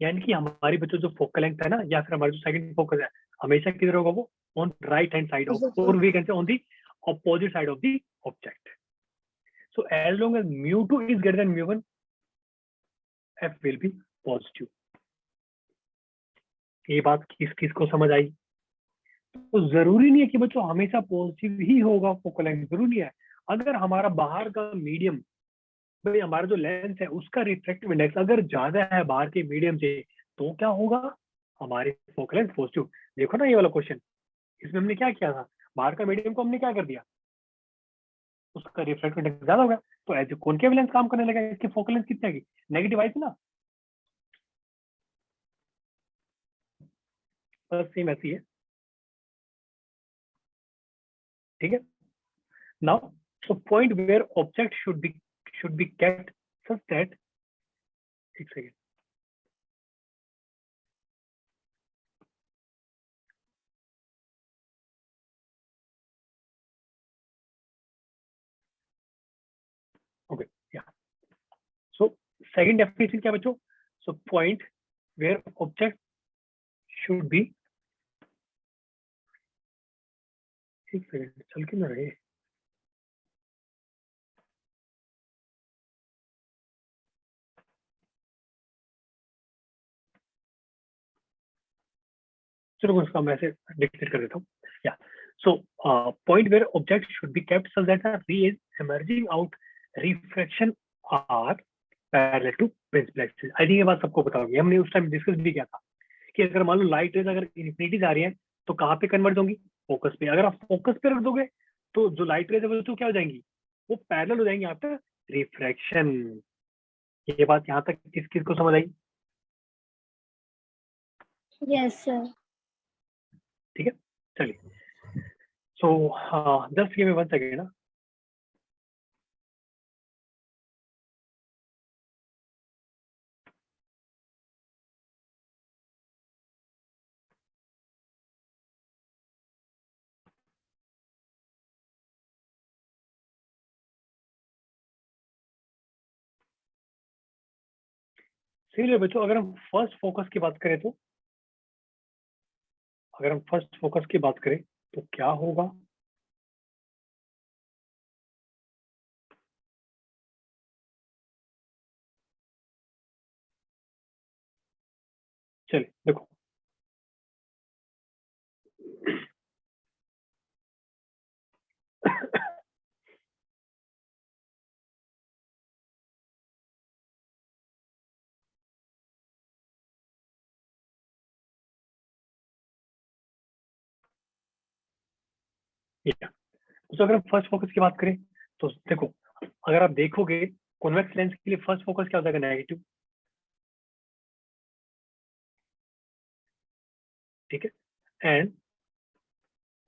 यानी कि हमारी बच्चों जो फोकल लेंथ है ना, या फिर हमारा जो सेकंड फोकस है, हमेशा किधर होगा वो, on right hand side of, और we can say on the opposite side of the object. So as long as mu2 is greater than mu1, f will be positive। ये बात किस किस को समझ आई? तो जरूरी नहीं है कि बच्चों हमेशा पॉजिटिव ही होगा फोकल लेंथ, जरूरी नहीं है। अगर हमारा बाहर का मीडियम, भाई हमारा जो लेंस है उसका रिफ्रैक्टिव इंडेक्स अगर ज्यादा है बाहर के मीडियम से, तो क्या होगा, हमारी फोकल लेंथ पॉजिटिव। देखो ना ये वाला क्वेश्चन, इसमें हमने क्या किया था, बाहर का मीडियम को हमने क्या कर दिया, उसका रिफ्रैक्टिव इंडेक्स ज्यादा हो गया, तो एज ए कॉनकेव लेंस काम करने लगा। इसकी फोकल लेंथ कितनी आएगी, नेगेटिव आई थी ना, बस सेम ऐसी है। ठीक है, now so point where object should be kept such that, एक सेकेंड, ओके, या सो सेकंड डेफिनेशन क्या बच्चों, so point where object should be, एक सेकेंड चल के ना रहे, चलो मैं उसका मैसेज डिक्टेट कर देता हूँ। या so point where object should be kept such that the rays emerging out refraction are parallel to principal axis. I think ये बात सबको पता होगी, हमने उस टाइम डिस्कस भी किया था कि अगर मान लो लाइट रेज अगर इन्फिनिटी जा रही है तो कहाँ पे कन्वर्ट होंगी, फोकस पे। अगर आप फोकस पे रख दोगे तो जो लाइट रेज है वो तो क्या हो जाएंगी, वो पैरेलल हो जाएंगी आफ्टर रिफ्रैक्शन। ये बात यहाँ तक किस किस को समझ आई? Yes sir. ठीक है, चलिए so just give me 1 second ना। चलिए बच्चों, अगर हम फर्स्ट फोकस की बात करें तो, अगर हम फर्स्ट फोकस की बात करें तो क्या होगा, चलिए देखो तो अगर हम फर्स्ट फोकस की बात करें तो देखो, अगर आप देखोगे कॉन्वेक्स लेंस के लिए फर्स्ट फोकस क्या होता है, नेगेटिव। ठीक है, एंड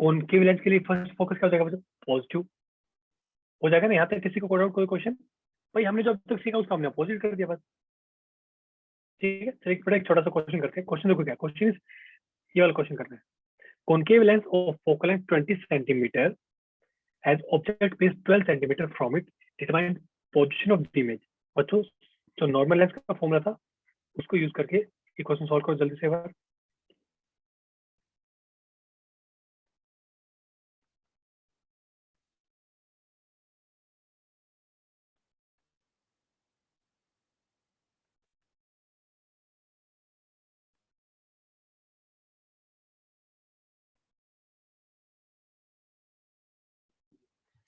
कॉनकेव लेंस के लिए फर्स्ट फोकस क्या हो जाएगा, पॉजिटिव हो जाएगा ना। यहाँ तक किसी को कोई क्वेश्चन, भाई हमने जो अब तक सीखा उसका हमने अपोजिट कर दिया बस। ठीक है, चलिए बड़ा एक छोटा सा क्वेश्चन करते हैं। क्वेश्चन देखो क्या क्वेश्चन इज, ये वाला क्वेश्चन करते हैं। Concave lens of focal length 20 centimetre as object place 12 centimetre from it, determine position of the image. बच्चों जो नॉर्मल लेंस का फॉर्मूला था उसको यूज करके ये क्वेश्चन सॉल्व करो जल्दी से एक बार।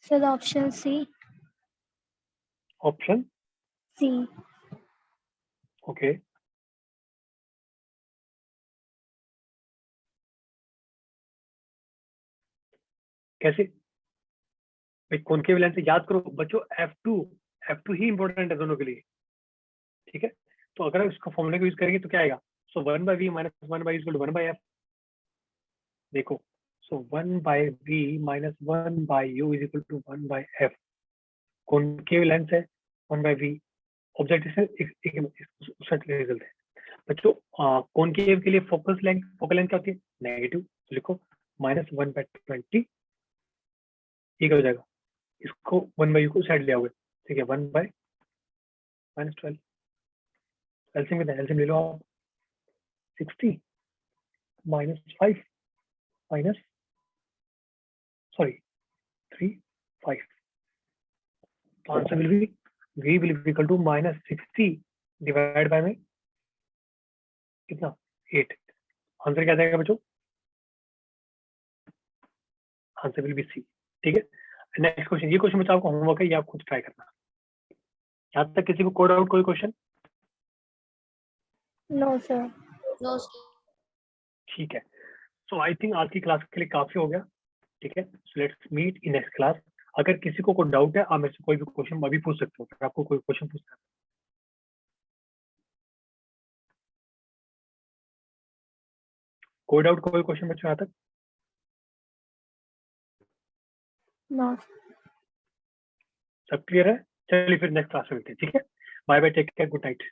Sir, option C. Option C. Okay, कैसे भाई? कॉनकेव लेंस से याद करो बच्चों, F2 ही इंपॉर्टेंट है दोनों के लिए, ठीक है। तो अगर इसका फॉर्मूला को यूज करेंगे तो क्या आएगा? So 1/v minus 1/u equal to 1/f। देखो, so 1/v minus 1/u is equal to 1/f। Concave lens है, 1/v ऑब्जेक्ट से रिजल्ट है। बच्चों कॉनकेव के लिए फोकल लेंथ क्या होती है? नेगेटिव। तो लिखो -1/20, ये क्या हो जाएगा? इसको 1/u को साइड ले आओगे, ठीक है, 1/-12। एलसीएम ले लो आप, 60 -5 माइनस 3 5। तो answer will be v will be equal to -60 divide by में कितना? 8। आंसर क्या जाएगा बच्चों? आंसर विल बी सी, ठीक है। नेक्स्ट क्वेश्चन, ये क्वेश्चन बच्चों आपको होमवर्क है, ये आप खुद ट्राई करना। यहाँ तक किसी को कोड आउट कोई question? No, sir. No, sir. ठीक है, सो आई थिंक आज की क्लास के लिए काफी हो गया, ठीक है। So let's meet in next class. अगर किसी को कोई डाउट है आप मेरे से कोई भी क्वेश्चन अभी पूछ सकते हो, अगर आपको कोई क्वेश्चन पूछना है। कोई डाउट कोई क्वेश्चन बच्चों यहाँ तक? No. सब क्लियर है? चलिए फिर नेक्स्ट क्लास में मिलते हैं, ठीक है। Bye bye, take care, good night.